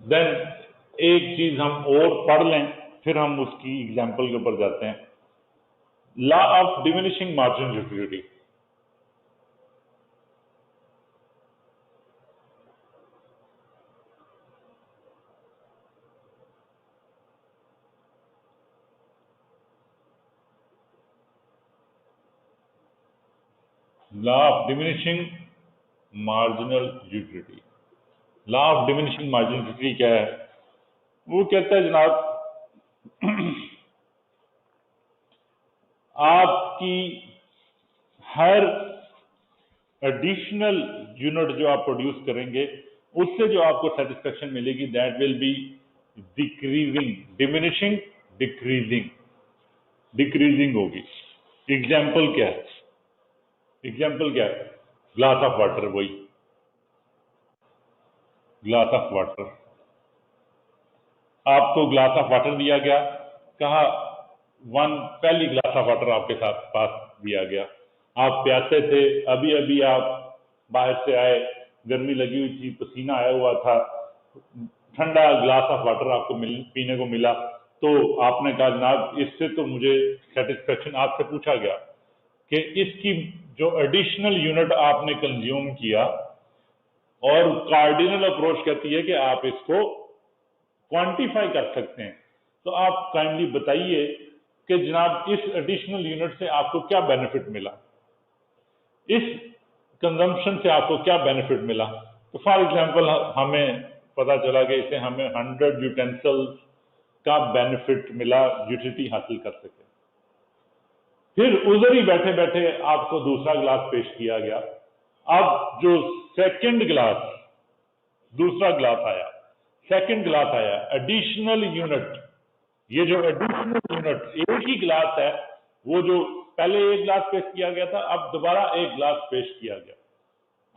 देन एक चीज हम और पढ़ लें, फिर हम उसकी एग्जाम्पल के ऊपर जाते हैं। Law of diminishing margin utility. Law of diminishing marginal utility. Law of diminishing margin utility क्या है? वो कहता है जनाब, आपकी हर एडिशनल यूनिट जो आप प्रोड्यूस करेंगे, उससे जो आपको सेटिस्फेक्शन मिलेगी, that will be decreasing, diminishing, decreasing, decreasing होगी। एग्जाम्पल क्या है? एग्जाम्पल क्या है? ग्लास ऑफ वाटर, वही ग्लास ऑफ वाटर। आपको ग्लास ऑफ वाटर दिया गया, कहा पहली ग्लास ऑफ वाटर आपके साथ पास दिया गया, आप प्यासे थे, अभी अभी आप बाहर से आए, गर्मी लगी हुई थी, पसीना आया हुआ था, ठंडा ग्लास ऑफ वाटर आपको पीने को मिला, तो आपने कहा जनाब इससे तो मुझे सेटिस्फेक्शन, आपसे पूछा गया कि इसकी जो एडिशनल यूनिट आपने कंज्यूम किया, और कार्डिनल अप्रोच कहती है कि आप इसको क्वांटिफाई कर सकते हैं, तो आप काइंडली बताइए कि जनाब इस एडिशनल यूनिट से आपको क्या बेनिफिट मिला, इस कंजम्पशन से आपको क्या बेनिफिट मिला। तो फॉर एग्जांपल हमें पता चला कि इसे हमें 100 यूटेंसिल्स का बेनिफिट मिला, यूटिलिटी हासिल कर सके। फिर उधर ही बैठे बैठे आपको दूसरा ग्लास पेश किया गया। अब जो सेकंड ग्लास, दूसरा ग्लास आया, सेकंड ग्लास आया, एडिशनल यूनिट, ये जो एडिशनल यूनिट एक ही ग्लास है, वो जो पहले एक ग्लास पेश किया गया था, अब दोबारा एक ग्लास पेश किया गया।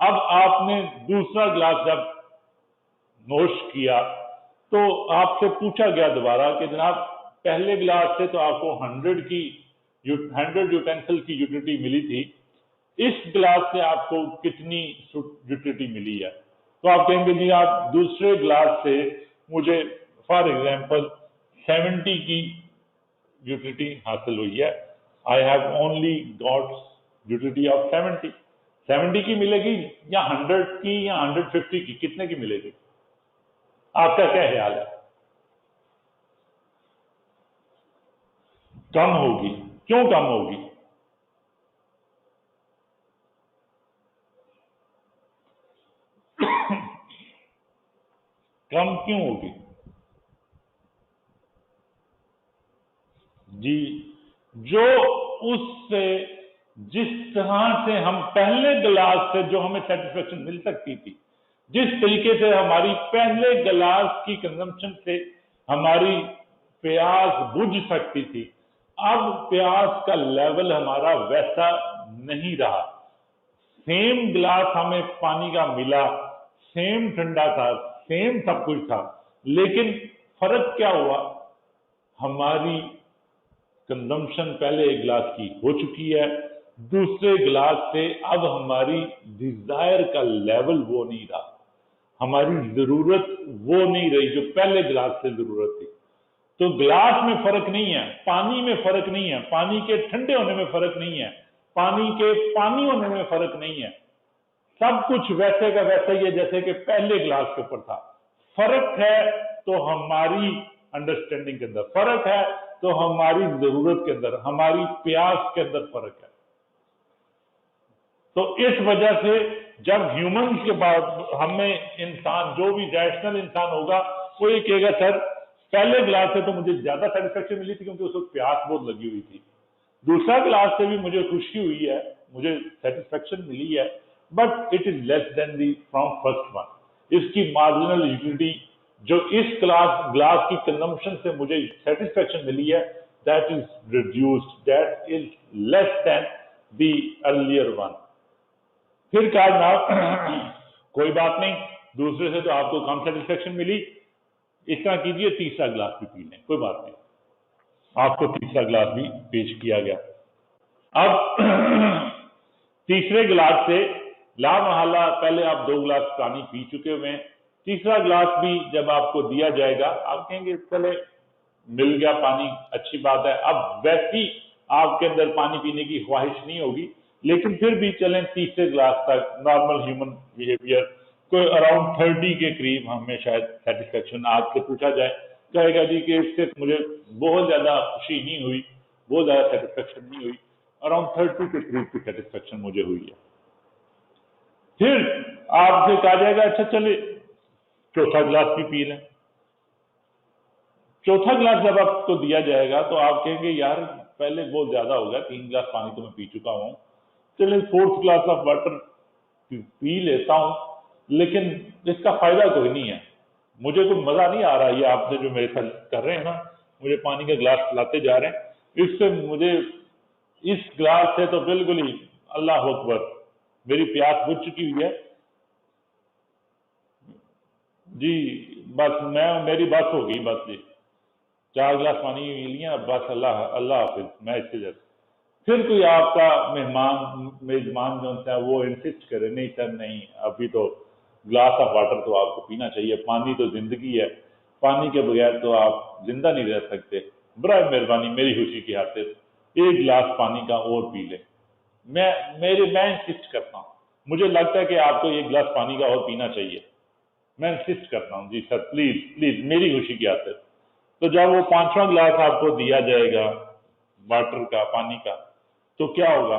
अब आपने दूसरा ग्लास जब नोश किया, तो आपसे पूछा गया दोबारा कि जनाब पहले ग्लास से तो आपको 100 यूटेंसिल की यूटिलिटी मिली थी, इस ग्लास से आपको कितनी यूटिलिटी मिली है? तो आप कहेंगे जी आप दूसरे ग्लास से मुझे फॉर एग्जांपल 70 की यूटिलिटी हासिल हुई है, I have only got utility of 70 की मिलेगी या 100 की या 150 की, कितने की मिलेगी? आपका क्या ख्याल है? कम होगी। क्यों कम होगी? कम क्यों होगी जी? जो उससे, जिस तरह से हम पहले गिलास से जो हमें सेटिस्फेक्शन मिल सकती थी, जिस तरीके से हमारी पहले गिलास की कंजम्पशन से हमारी प्यास बुझ सकती थी, अब प्यास का लेवल हमारा वैसा नहीं रहा। सेम गिलास हमें पानी का मिला, सेम ठंडा था, सेम सब कुछ था, लेकिन फर्क क्या हुआ? हमारी कंजम्पशन पहले एक गिलास की हो चुकी है, दूसरे गिलास से अब हमारी डिजायर का लेवल वो नहीं रहा, हमारी जरूरत वो नहीं रही जो पहले गिलास से जरूरत थी। तो गिलास में फर्क नहीं है, पानी में फर्क नहीं है, पानी के ठंडे होने में फर्क नहीं है, पानी के पानी होने में फर्क नहीं है, सब कुछ वैसे का वैसा ही है जैसे कि पहले गिलास के ऊपर था। फर्क है तो हमारी अंडरस्टैंडिंग के अंदर फर्क है, तो हमारी जरूरत के अंदर, हमारी प्यास के अंदर फर्क है। तो इस वजह से जब ह्यूमन के बाद हमें इंसान, जो भी रैशनल इंसान होगा, वो ये कहेगा सर पहले ग्लास से तो मुझे ज्यादा सेटिस्फेक्शन मिली थी क्योंकि उसको प्यास बहुत लगी हुई थी, दूसरा ग्लास से भी मुझे खुशी हुई है, मुझे सेटिस्फेक्शन मिली है, but it is less than the from first one. इसकी मार्जिनल यूटिलिटी जो इस ग्लास की कंजम्पशन से मुझे सेटिस्फेक्शन मिली है, that is reduced, that is less than the earlier one. फिर कहा जनाब कोई बात नहीं, दूसरे से तो आपको कम सेटिस्फेक्शन मिली। इस तरह कीजिए, तीसरा गिलास भी पी लें, कोई बात नहीं, आपको तीसरा गिलास भी पेश किया गया। अब तीसरे गिलास से ला महल्ला पहले आप 2 गिलास पानी पी चुके हुए हैं, तीसरा गिलास भी जब आपको दिया जाएगा आप कहेंगे चले मिल गया पानी, अच्छी बात है। अब वैसी आपके अंदर पानी पीने की ख्वाहिश नहीं होगी, लेकिन फिर भी चलें तीसरे गिलास तक, नॉर्मल ह्यूमन बिहेवियर, कोई अराउंड 30 के करीब हमें शायद सेटिस्फेक्शन आपसे पूछा जाए, कहेगा जी कि इससे मुझे बहुत ज्यादा खुशी नहीं हुई, बहुत ज्यादा सेटिस्फेक्शन नहीं हुई, अराउंड 30 के करीब की सेटिस्फेक्शन मुझे हुई है। फिर आपसे कहा जाएगा अच्छा चले चौथा गिलास भी पी लें। चौथा गिलास जब आपको दिया जाएगा तो आप कहेंगे यार पहले बहुत ज्यादा हो गया, 3 गिलास पानी तो मैं पी चुका हूं, चले 4th glass of water P लेता हूं, लेकिन इसका फायदा कोई नहीं है, मुझे कोई मजा नहीं आ रहा। ये आपने जो मेरे साथ कर रहे हैं ना, मुझे पानी का गिलास लाते जा रहे हैं, इससे मुझे इस गिलास से तो बिल्कुल ही अल्लाह अकबर, मेरी प्यास बुझ चुकी हुई है जी, बस मेरी बस हो गई, बस जी 4 गिलास पानी लिया, बस अल्लाह अल्लाह हाफिज, मैं इससे जाता। फिर कोई आपका मेजबान जो होता है वो इंसिस्ट करे, नहीं सर नहीं, अभी तो ग्लास ऑफ वाटर तो आपको पीना चाहिए, पानी तो जिंदगी है, पानी के बगैर तो आप जिंदा नहीं रह सकते, बराए मेहरबानी मेरी खुशी की खातिर 1 गिलास पानी का और पी ले। मैं इंसिस्ट करता हूँ, मुझे लगता है कि आपको 1 गिलास पानी का और पीना चाहिए, मैं इंसिस्ट करता हूँ जी सर प्लीज प्लीज मेरी खुशी की खातिर। तो जब वो 5वां गिलास आपको दिया जाएगा वाटर का, पानी का, तो क्या होगा,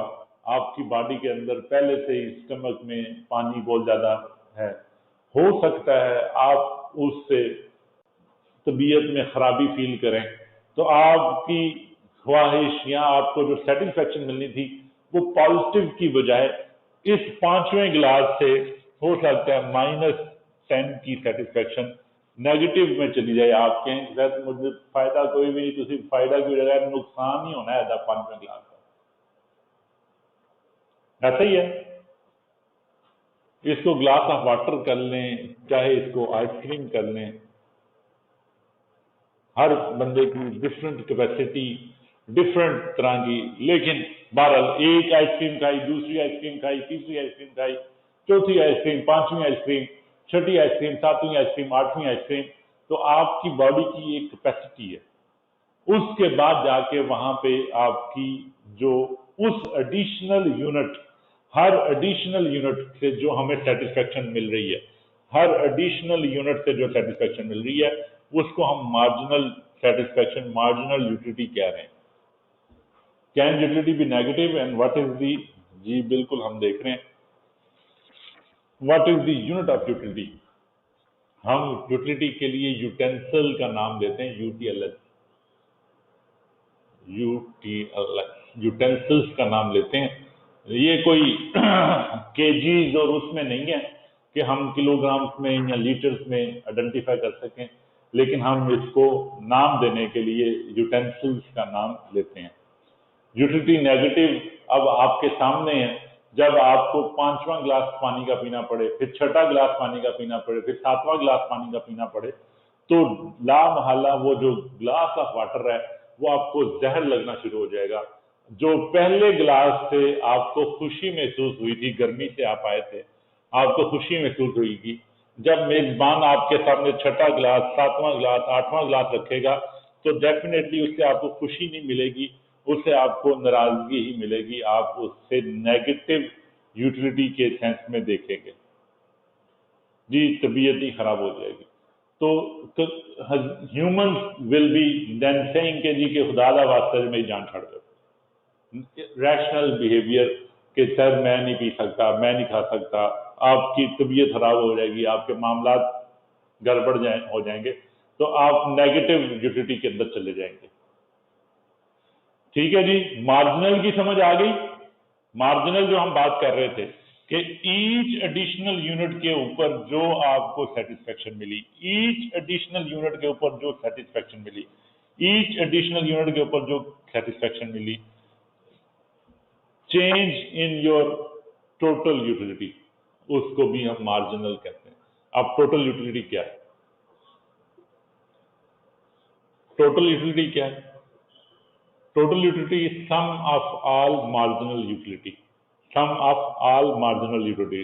आपकी बॉडी के अंदर पहले से ही स्टमक में पानी बहुत ज्यादा है, हो सकता है आप उससे तबीयत में खराबी फील करें, तो आपकी ख्वाहिश या आपको जो सेटिस्फेक्शन मिलनी थी वो पॉजिटिव की बजाय इस 5वें गिलास से हो सकता है -10 की सेटिस्फेक्शन नेगेटिव में चली जाए। आप कहें सर मुझे फायदा कोई भी नहीं, तुसी फायदा की बजाय नुकसान ही होना है 5वें गिलास का, ऐसा ही है। इसको ग्लास ऑफ वाटर कर लें, चाहे इसको आइसक्रीम कर लें, हर बंदे की डिफरेंट कैपेसिटी, डिफरेंट तरह की, लेकिन बहरहाल एक आइसक्रीम खाई, दूसरी आइसक्रीम खाई, तीसरी आइसक्रीम खाई, चौथी आइसक्रीम, 5वीं आइसक्रीम, 6ठी आइसक्रीम, 7वीं आइसक्रीम, 8वीं आइसक्रीम, तो आपकी बॉडी की एक कैपेसिटी है, उसके बाद जाके वहां पे आपकी जो उस एडिशनल यूनिट, हर एडिशनल यूनिट से जो हमें सेटिस्फेक्शन मिल रही है, हर एडिशनल यूनिट से जो सेटिस्फेक्शन मिल रही है उसको हम मार्जिनल सेटिस्फेक्शन, मार्जिनल यूटिलिटी कह रहे हैं। कैन यूटिलिटी भी negative and what is the, जी बिल्कुल हम देख रहे हैं, what is the unit of utility. हम यूटिलिटी के लिए यूटेंसिल का नाम देते हैं यूटीएलएस, यूटेंसिल्स का नाम लेते हैं। ये कोई केजीज और उसमें नहीं है कि हम किलोग्राम्स में या लीटर्स में आइडेंटिफाई कर सकें, लेकिन हम इसको नाम देने के लिए यूटेंसिल्स का नाम लेते हैं। यूटिलिटी नेगेटिव अब आपके सामने है, जब आपको 5वां गिलास पानी का पीना पड़े, फिर 6ठा गिलास पानी का पीना पड़े, फिर 7वां गिलास पानी का पीना पड़े, तो ला महल्ला वो जो गिलास ऑफ वाटर है वो आपको जहर लगना शुरू हो जाएगा। जो पहले गिलास से आपको खुशी महसूस हुई थी, गर्मी से आप आए थे, आपको खुशी महसूस हुई थी, जब मेजबान आपके सामने 6ठा गिलास, 7वां गिलास, 8वां गिलास रखेगा तो डेफिनेटली उससे आपको खुशी नहीं मिलेगी, उससे आपको नाराजगी ही मिलेगी, आप उससे नेगेटिव यूटिलिटी के सेंस में देखेंगे जी, तबीयत ही खराब हो जाएगी। तो humans will be then saying के जी के खुदा दा वास्ते मेरी जान छड़ दो, रैशनल बिहेवियर कि सर मैं नहीं पी सकता, मैं नहीं खा सकता, आपकी तबीयत खराब हो जाएगी, आपके मामला गड़बड़ हो जाएंगे, तो आप नेगेटिव यूटिलिटी के अंदर चले जाएंगे। ठीक है जी, मार्जिनल की समझ आ गई। मार्जिनल जो हम बात कर रहे थे कि ईच एडिशनल यूनिट के ऊपर जो आपको सेटिस्फेक्शन मिली, ईच एडिशनल यूनिट के ऊपर जो सेटिस्फेक्शन मिली, ईच एडिशनल यूनिट के ऊपर जो सेटिस्फेक्शन मिली, change in your total utility, उसको भी हम मार्जिनल कहते हैं। अब टोटल यूटिलिटी क्या है? टोटल यूटिलिटी क्या है? Total utility is sum of all marginal utility, sum of all marginal utility.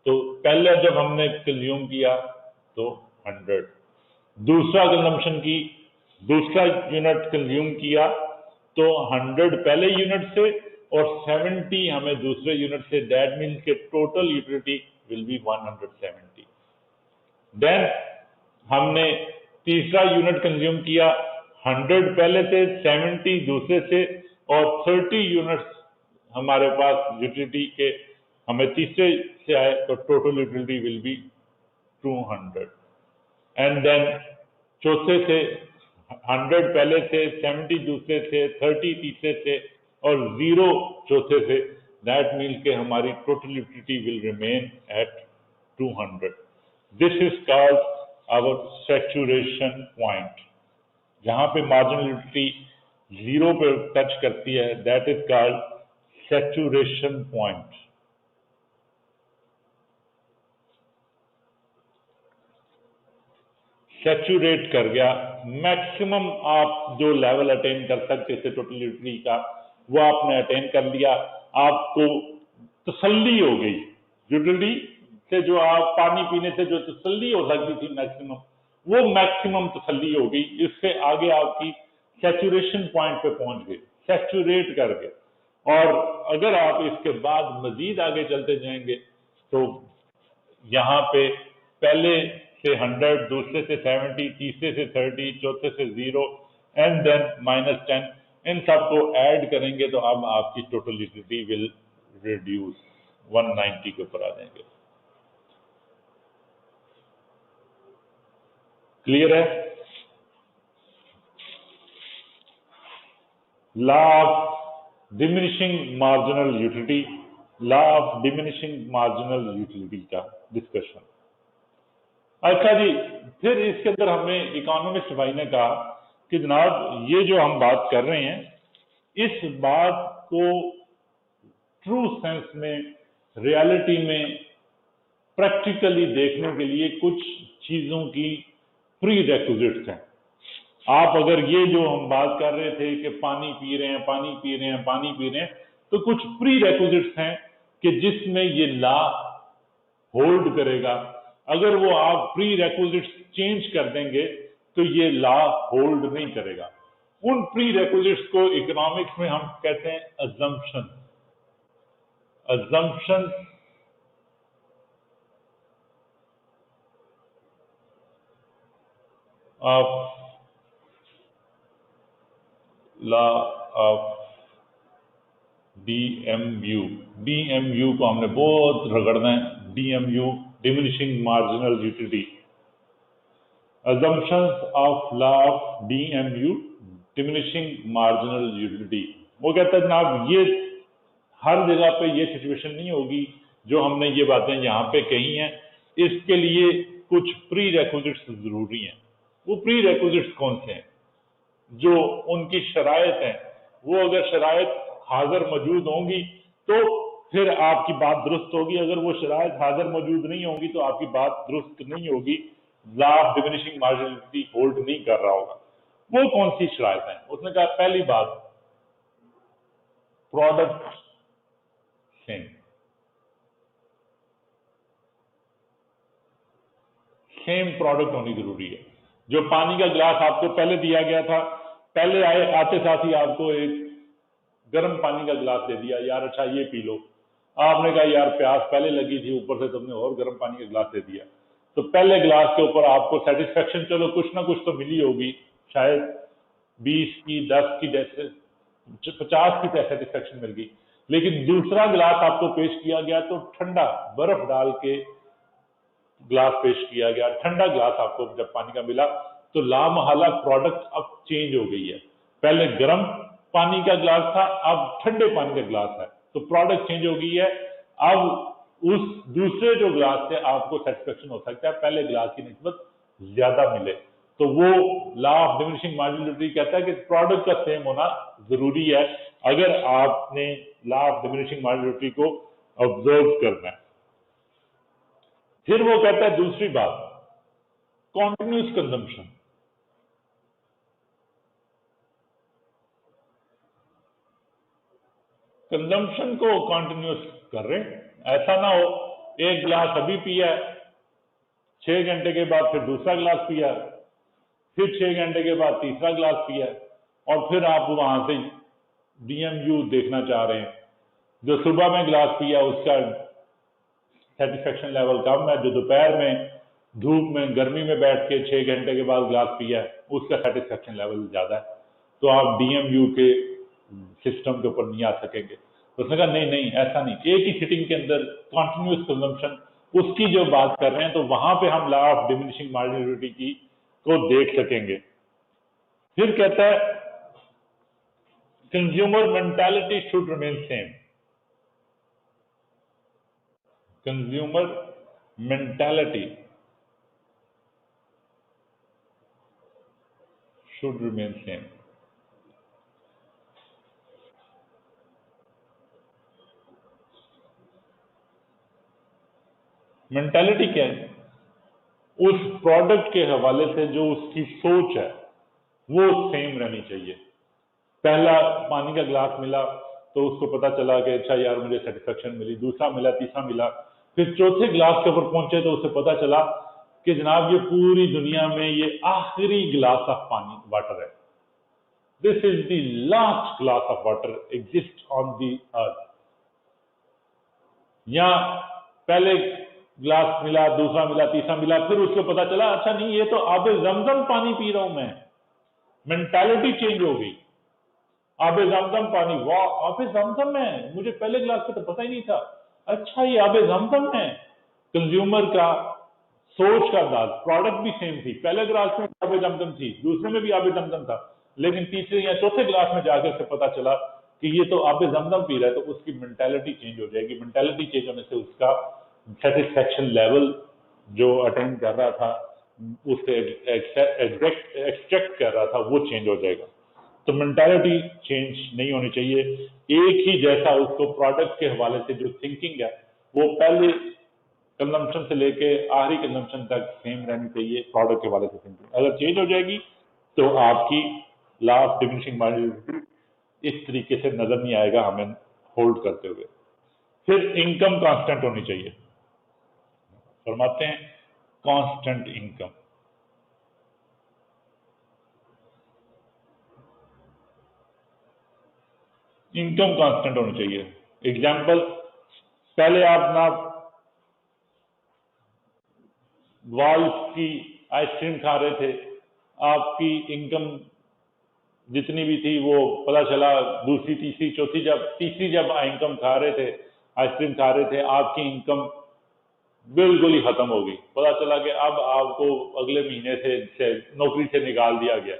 तो पहले जब हमने कंज्यूम किया तो 100, दूसरा कंजम्पशन की, दूसरा यूनिट कंज्यूम किया तो 100 पहले यूनिट से और 70 हमें दूसरे यूनिट से, दैट मीन्स के total utility will be 170। Then हमने तीसरा यूनिट कंज्यूम किया, 100 पहले से, 70 दूसरे से और 30 यूनिट्स हमारे पास यूटिलिटी के हमें तीसरे से आए, तो total utility will be 200। And then चौथे से 100 पहले से, 70 दूसरे से, 30 तीसरे से और 0 चौथे से, दैट मीन्स के हमारी total utility will remain at 200। This is called our saturation point. जहां पे मार्जिनल यूटिलिटी 0 पे टच करती है, that is called saturation point. Saturate कर गया, मैक्सिमम आप जो लेवल अटेन कर सकते थे टोटल यूटिलिटी का, वो आपने अटेन कर लिया, आपको तसल्ली हो गई। यूटिलिटी से जो आप पानी पीने से जो तसल्ली हो सकती थी मैक्सिमम, वो मैक्सिमम तसल्ली हो गई। इससे आगे आपकी सैचुरेशन पॉइंट पे पहुंच गए, सैचुरेट कर गए। और अगर आप इसके बाद मजीद आगे चलते जाएंगे तो यहाँ पे पहले से 100, दूसरे से 70, तीसरे से 30, चौथे से 0 एंड देन -10, इन सबको ऐड करेंगे तो अब आपकी टोटल यूटिलिटी विल रिड्यूस 190 के ऊपर आ जाएंगे। क्लियर है? Law of diminishing marginal utility, law of diminishing marginal utility का डिस्कशन। अच्छा जी, फिर इसके अंदर हमें इकोनॉमिस्ट भाई ने कहा कि जनाब ये जो हम बात कर रहे हैं, इस बात को ट्रू सेंस में, रियलिटी में, प्रैक्टिकली देखने के लिए कुछ चीजों की प्री रेक्विजिट्स हैं। आप अगर ये जो हम बात कर रहे थे कि पानी पी रहे हैं, पानी पी रहे हैं, पानी पी रहे हैं, तो कुछ प्री रेक्विजिट्स हैं कि जिसमें ये लॉ होल्ड करेगा। अगर वो आप प्री रेक्विजिट्स चेंज कर देंगे तो ये लॉ होल्ड नहीं करेगा। उन प्री रेक्विजिट्स को इकोनॉमिक्स में हम कहते हैं assumption. Assumption of law of DMU. DMU को हमने बहुत रगड़ना है। DMU, diminishing marginal utility. assumptions of law of DMU, diminishing marginal utility. वो कहता है जनाब ये हर जगह पे ये सिचुएशन नहीं होगी जो हमने ये बातें यहाँ पे कही हैं, इसके लिए कुछ प्री रेक्विजिट्स जरूरी हैं। वो प्री रेक्विजिट्स कौन से हैं? जो उनकी शराइत हैं, वो अगर शराइत हाजिर मौजूद होंगी तो फिर आपकी बात दुरुस्त होगी। अगर वो शराइत हाजिर मौजूद नहीं होंगी तो आपकी बात दुरुस्त नहीं होगी, लॉ ऑफ डिमिनिशिंग मार्जिनलिटी होल्ड नहीं कर रहा होगा। वो कौन सी शराइत हैं? उसने कहा पहली बात, प्रोडक्ट सेम। सेम प्रोडक्ट होनी जरूरी है। जो पानी का गिलास आपको पहले दिया गया था, पहले आते साथ ही आपको एक गर्म पानी का गिलास दे दिया, यार अच्छा ये पी लो। आपने कहा यार प्यास पहले लगी थी, ऊपर से तुमने और गर्म पानी का गिलास दे दिया, तो पहले गिलास के ऊपर आपको सेटिस्फेक्शन चलो कुछ ना कुछ तो मिली होगी, शायद 20 की, 10 की, जैसे 50 की सेटिस्फेक्शन मिल गई। लेकिन दूसरा गिलास आपको पेश किया गया तो ठंडा बर्फ डाल के गिलास पेश किया गया, ठंडा गिलास आपको जब पानी का मिला तो लामहला प्रोडक्ट अब चेंज हो गई है। पहले गर्म पानी का गिलास था, अब ठंडे पानी का गिलास है, तो प्रोडक्ट चेंज हो गई है। अब उस दूसरे जो गिलास से आपको सेटिस्फेक्शन हो सकता है पहले गिलास की निस्बत ज्यादा मिले, तो वो लॉ ऑफ डिमिनिशिंग मार्जिनलिटी कहता है कि प्रोडक्ट का सेम होना जरूरी है अगर आपने लॉ ऑफ डिमिनिशिंग मार्जिनलिटी को ऑब्जर्व करना है। फिर वो कहता है दूसरी बात, कॉन्टिन्यूस कंजम्पशन। कंजम्पशन को कॉन्टिन्यूस कर रहे, ऐसा ना हो एक गिलास अभी पिया, 6 घंटे के बाद फिर दूसरा गिलास पिया, फिर 6 घंटे के बाद तीसरा गिलास पिया, और फिर आप वहां से DMU देखना चाह रहे हैं। जो सुबह में गिलास पिया उसका सेटिस्फेक्शन लेवल कम है, जो दोपहर में धूप में गर्मी में बैठ के 6 घंटे के बाद गिलास पिया उसका सेटिस्फेक्शन लेवल ज्यादा है, तो आप DMU के सिस्टम के ऊपर नहीं आ सकेंगे। तो उसने कहा नहीं नहीं ऐसा नहीं, एक ही सिटिंग के अंदर कॉन्टिन्यूस कंजम्पशन उसकी जो बात कर रहे हैं तो वहां पे हम लॉ ऑफ डिमिनिशिंग मार्जिनलिटी की को देख सकेंगे। फिर कहता है consumer mentality should remain same. Consumer mentality should remain same. Mentality क्या है? उस प्रोडक्ट के हवाले से जो उसकी सोच है वो सेम रहनी चाहिए। पहला पानी का गिलास मिला तो उसको पता चला कि अच्छा यार मुझे सेटिस्फेक्शन मिली, दूसरा मिला, तीसरा मिला, फिर चौथे गिलास के ऊपर पहुंचे तो उसे पता चला कि जनाब ये पूरी दुनिया में ये आखिरी गिलास ऑफ पानी वाटर है, this is the last glass of water exist on the earth. या पहले गिलास मिला, दूसरा मिला, तीसरा मिला, फिर उसको पता चला अच्छा नहीं ये तो आबे जमजम पानी पी रहा हूं मैं। मेंटालिटी चेंज हो गई, आबे जमजम पानी, वाह आबे जमजम है, मुझे पहले गिलास पे तो पता ही नहीं था, अच्छा ये आबे जमजम है। कंज्यूमर का सोच का अंदाज, प्रोडक्ट भी सेम थी, पहले गिलास में आबे जमजम थी, दूसरे में भी आबे जमजम था, लेकिन तीसरे या चौथे गिलास में जाकर उसे पता चला कि ये तो आबे जमजम पी रहा है, तो उसकी मेंटालिटी चेंज हो जाएगी। मेंटालिटी चेंज होने से उसका सेटिस्फेक्शन लेवल जो अटेंड कर रहा था, उससे एक्सट्रैक्ट कर रहा था, वो चेंज हो जाएगा। तो मेंटालिटी चेंज नहीं होनी चाहिए, एक ही जैसा उसको प्रोडक्ट के हवाले से जो थिंकिंग है वो पहले कंजम्पशन से लेके आखिरी कंजम्पशन तक सेम रहनी चाहिए प्रोडक्ट के हवाले से थिंकिंग। अगर चेंज हो जाएगी तो आपकी लॉ ऑफ डिमिनिशिंग मार्जिनलिटी इस तरीके से नजर नहीं आएगा हमें होल्ड करते हुए। फिर इनकम कांस्टेंट होनी चाहिए, फरमाते हैं कांस्टेंट इनकम। इनकम कांस्टेंट होनी चाहिए। एग्जाम्पल, पहले आप ना वाल्स की आइसक्रीम खा रहे थे, आपकी इनकम जितनी भी थी वो पता चला दूसरी तीसरी चौथी जब तीसरी जब इनकम खा रहे थे, आइसक्रीम खा रहे थे, आपकी इनकम बिल्कुल ही खत्म हो गई। पता चला कि अब आपको अगले महीने से नौकरी से निकाल दिया गया।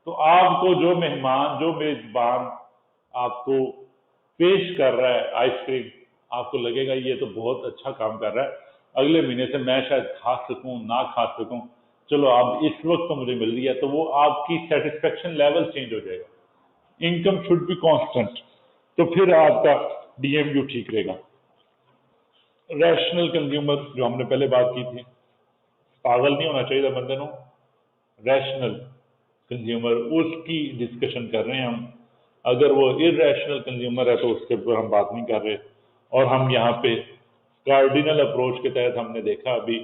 तो आपको जो मेहमान जो मेजबान आपको पेश कर रहा है आइसक्रीम, आपको लगेगा ये तो बहुत अच्छा काम कर रहा है, अगले महीने से मैं शायद खा सकूं ना खा सकूं, चलो अब इस वक्त तो मुझे मिल रही है, तो वो आपकी सेटिस्फेक्शन लेवल चेंज हो जाएगा। इनकम शुड बी कांस्टेंट, तो फिर आपका DMU ठीक रहेगा। रैशनल कंज्यूमर जो हमने पहले बात की थी, पागल नहीं होना चाहिए बंदे को, रैशनल कंज्यूमर उसकी डिस्कशन कर रहे हैं हम। अगर वो इरेशनल कंज्यूमर है तो उसके ऊपर हम बात नहीं कर रहे। और हम यहाँ पे कार्डिनल अप्रोच के तहत हमने देखा अभी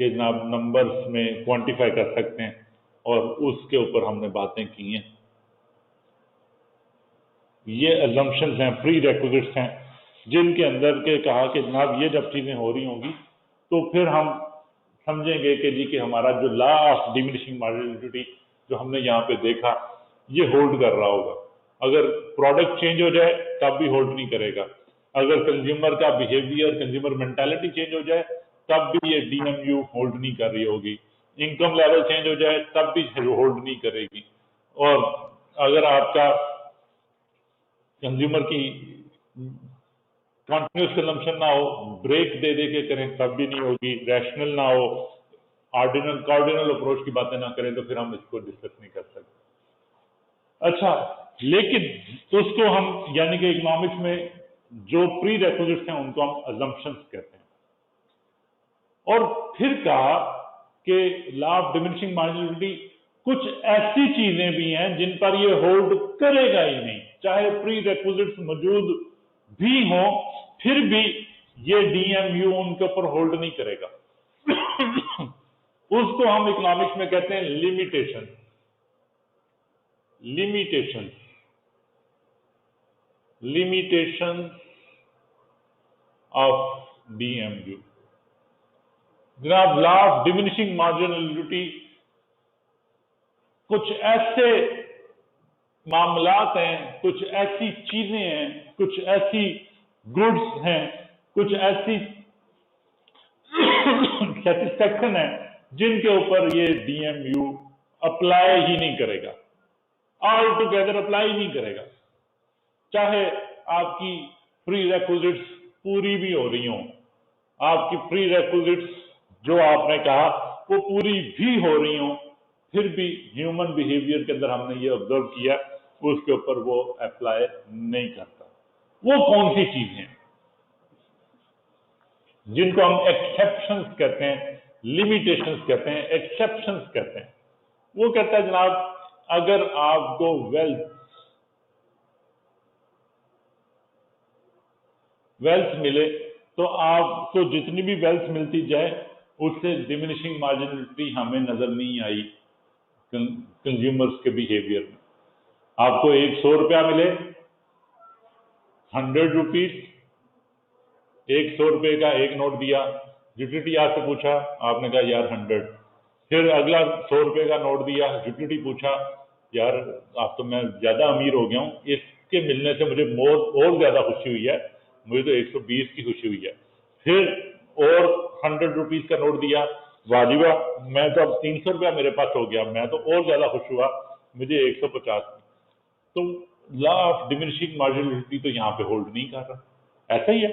कि जनाब नंबर्स में क्वांटिफाई कर सकते हैं, और उसके ऊपर हमने बातें की हैं। ये अजम्पशंस हैं, प्री रेक्विजिट्स हैं, जिनके अंदर के कहा कि जनाब ये जब चीज़ें हो रही होंगी तो फिर हम समझेंगे कि जी कि हमारा जो लॉ ऑफ डिमिनिशिंग मार्जिनलिटी जो हमने यहाँ पे देखा ये होल्ड कर रहा होगा। अगर प्रोडक्ट चेंज हो जाए तब भी होल्ड नहीं करेगा, अगर कंज्यूमर का बिहेवियर कंज्यूमर मेंटालिटी चेंज हो जाए तब भी ये DMU होल्ड नहीं कर रही होगी, इनकम लेवल चेंज हो जाए तब भी होल्ड नहीं करेगी। और अगर आपका कंज्यूमर की कॉन्टिन्यूस कंजम्पशन ना हो, ब्रेक दे दे के करें तब भी नहीं होगी, रैशनल ना हो, ऑर्डिनल कार्डिनल अप्रोच की बातें ना करें तो फिर हम इसको डिस्कस नहीं कर सकते। अच्छा, लेकिन उसको हम यानी कि इकोनॉमिक्स में जो प्री रेक्विजिट्स हैं उनको हम अजम्पशंस कहते हैं। اور پھر کہا کہ لا آف ڈیمینشنگ مارجنلٹی کچھ ایسی چیزیں بھی ہیں جن پر یہ ہولڈ کرے گا ہی نہیں، چاہے پری ریکوزٹس موجود بھی ہوں پھر بھی یہ ڈی ایم یو ان کے اوپر ہولڈ نہیں کرے گا۔ اس کو ہم اکنامکس میں کہتے ہیں limitation of D M U. جناب لا آف ڈیمینشنگ مارجنلٹی کچھ ایسے معاملات ہیں، کچھ ایسی چیزیں ہیں، کچھ ایسی گڈس ہیں، کچھ ایسی سیٹسفیکشن ہے جن کے اوپر یہ ڈی ایم یو اپلائی ہی نہیں کرے گا، آل ٹوگیدر اپلائی نہیں کرے گا، چاہے آپ کی پری ریکوزٹس پوری بھی ہو رہی ہوں، آپ کی پری ریکوزٹس جو آپ نے کہا وہ پوری بھی ہو رہی ہوں، پھر بھی ہیومن بیہیویئر کے اندر ہم نے یہ آبزرو کیا اس کے اوپر وہ اپلائی نہیں کرتا۔ وہ کون سی چیزیں ہیں جن کو ہم ایکسیپشنز کہتے ہیں، لمیٹیشنز کہتے ہیں، ایکسیپشنز کہتے ہیں؟ وہ کہتا ہے جناب اگر آپ کو ویلتھ ملے تو آپ کو جتنی بھی ویلتھ ملتی جائے اس سے ڈیمینشنگ مارجنلٹی ہمیں نظر نہیں آئی کنزیومرز کے بیہیویئر میں۔ آپ کو 100 روپیہ ملے، 100 روپیز، 100 روپے کا ایک نوٹ دیا، یوٹیلیٹی آپ سے پوچھا، آپ نے کہا یار 100، پھر اگلا 100 روپے کا نوٹ دیا، یوٹیلیٹی پوچھا، یار آپ تو میں زیادہ امیر ہو گیا ہوں، اس کے ملنے سے مجھے اور زیادہ خوشی ہوئی ہے، مجھے تو 120 کی خوشی ہوئی ہے، پھر اور 100 روپیز کا نوٹ دیا، واجبہ میں تو اب 300 روپیہ میرے پاس ہو گیا، میں تو اور زیادہ خوش ہوا، مجھے 150 کی۔ تو لا آف ڈیمینشنگ مارجنلٹی تو یہاں پہ ہولڈ نہیں کر رہا۔ ایسا ہی ہے،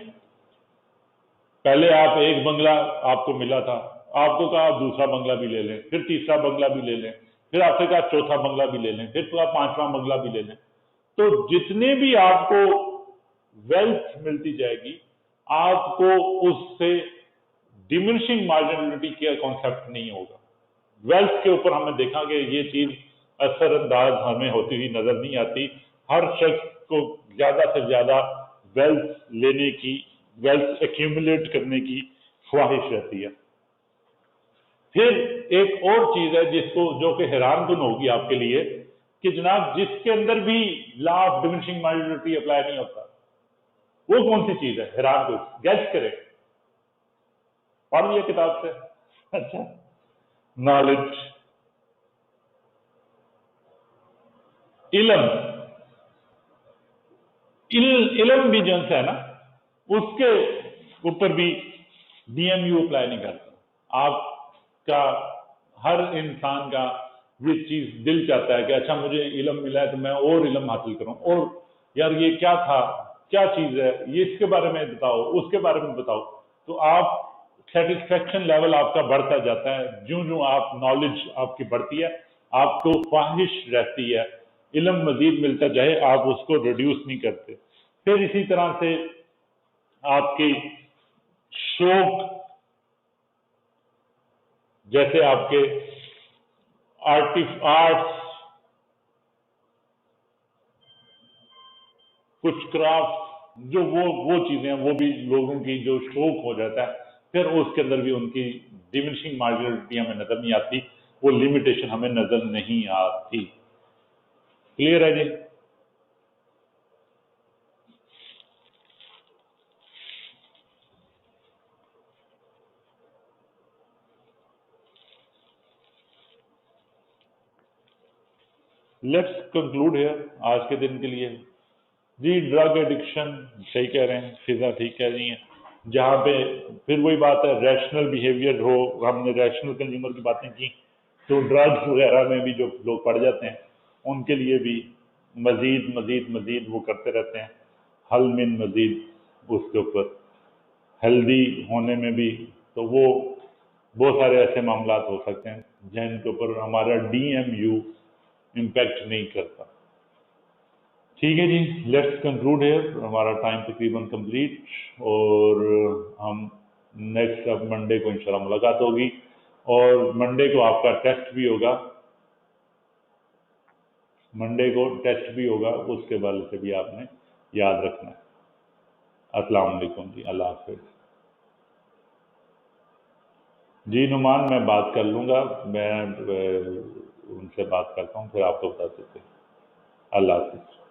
پہلے آپ ایک بنگلہ آپ کو ملا تھا، آپ کو کہا دوسرا بنگلہ بھی لے لیں، پھر تیسرا بنگلہ بھی لے لیں، پھر آپ سے کہا چوتھا بنگلہ بھی لے لیں، پھر تو آپ 5واں بنگلہ بھی لے لیں۔ تو جتنے بھی آپ کو ویلتھ ملتی جائے گی آپ کو اس سے ڈیمینشنگ مارجنلٹی کا کانسیپٹ نہیں ہوگا۔ ویلتھ کے اوپر ہم نے دیکھا کہ یہ چیز اثر انداز ہمیں ہوتی ہوئی نظر نہیں آتی، ہر شخص کو زیادہ سے زیادہ ویلتھ لینے کی، ویلتھ ایکیومولیٹ کرنے کی خواہش رہتی ہے۔ پھر ایک اور چیز ہے جس کو جو کہ حیران کن ہوگی آپ کے لیے کہ جناب جس کے اندر بھی لا آف ڈیمینشنگ مارجنلٹی اپلائی نہیں ہوتا، وہ کون سی چیز ہے؟ حیران کن، گیس کرے، پڑھ لیا کتاب سے؟ اچھا، نالج، علم بھی جن سے ہے نا اس کے اوپر بھی ڈی ایم یو اپلائی نہیں کرتا۔ آپ کا ہر انسان کا یہ چیز دل چاہتا ہے کہ اچھا مجھے علم ملا ہے تو میں اور علم حاصل کروں، اور یار یہ کیا تھا، کیا چیز ہے، یہ اس کے بارے میں بتاؤ، اس کے بارے میں بتاؤ۔ تو آپ سیٹسفیکشن لیول آپ کا بڑھتا جاتا ہے، جوں جوں آپ نالج آپ کی بڑھتی ہے آپ کو خواہش رہتی ہے علم مزید ملتا جائے، آپ اس کو ریڈیوس نہیں کرتے۔ پھر اسی طرح سے آپ کی شوق، جیسے آپ کے آرٹس، کچھ کرافٹ، جو وہ چیزیں ہیں وہ بھی لوگوں کی جو شوق ہو جاتا ہے، پھر اس کے اندر بھی ان کی ڈیمینشنگ مارجنلٹی ہمیں نظر نہیں آتی، وہ لمیٹیشن ہمیں نظر نہیں آتی۔ کلیئر ہے جی؟ لیٹس کنکلوڈ ہیئر آج کے دن کے لیے۔ جی ڈرگ ایڈکشن صحیح کہہ رہے ہیں، فضا ٹھیک کہہ رہی ہیں، جہاں پہ پھر وہی بات ہے ریشنل بیہیویئر ہو، ہم نے ریشنل کنزیومر کی باتیں کی، تو ڈرگس وغیرہ میں بھی جو لوگ پڑ جاتے ہیں ان کے لیے بھی مزید مزید مزید وہ کرتے رہتے ہیں، حل من مزید اس کے اوپر ہیلدی ہونے میں بھی، تو وہ بہت سارے ایسے معاملات ہو سکتے ہیں جن کے اوپر ہمارا ڈی ایم یو امپیکٹ نہیں کرتا۔ ٹھیک ہے جی، لیٹس کنکلوڈ ہیئر، ہمارا ٹائم تقریباً کمپلیٹ، اور ہم نیکسٹ اب منڈے کو انشاءاللہ ملاقات ہوگی، اور منڈے کو آپ کا ٹیسٹ بھی ہوگا، منڈے کو ٹیسٹ بھی ہوگا، اس کے بارے سے بھی آپ نے یاد رکھنا ہے۔ السلام علیکم جی، اللہ حافظ۔ جی نعمان میں بات کر لوں گا، میں ان سے بات کرتا ہوں، پھر آپ کو بتا دیتے ہیں۔ اللہ حافظ۔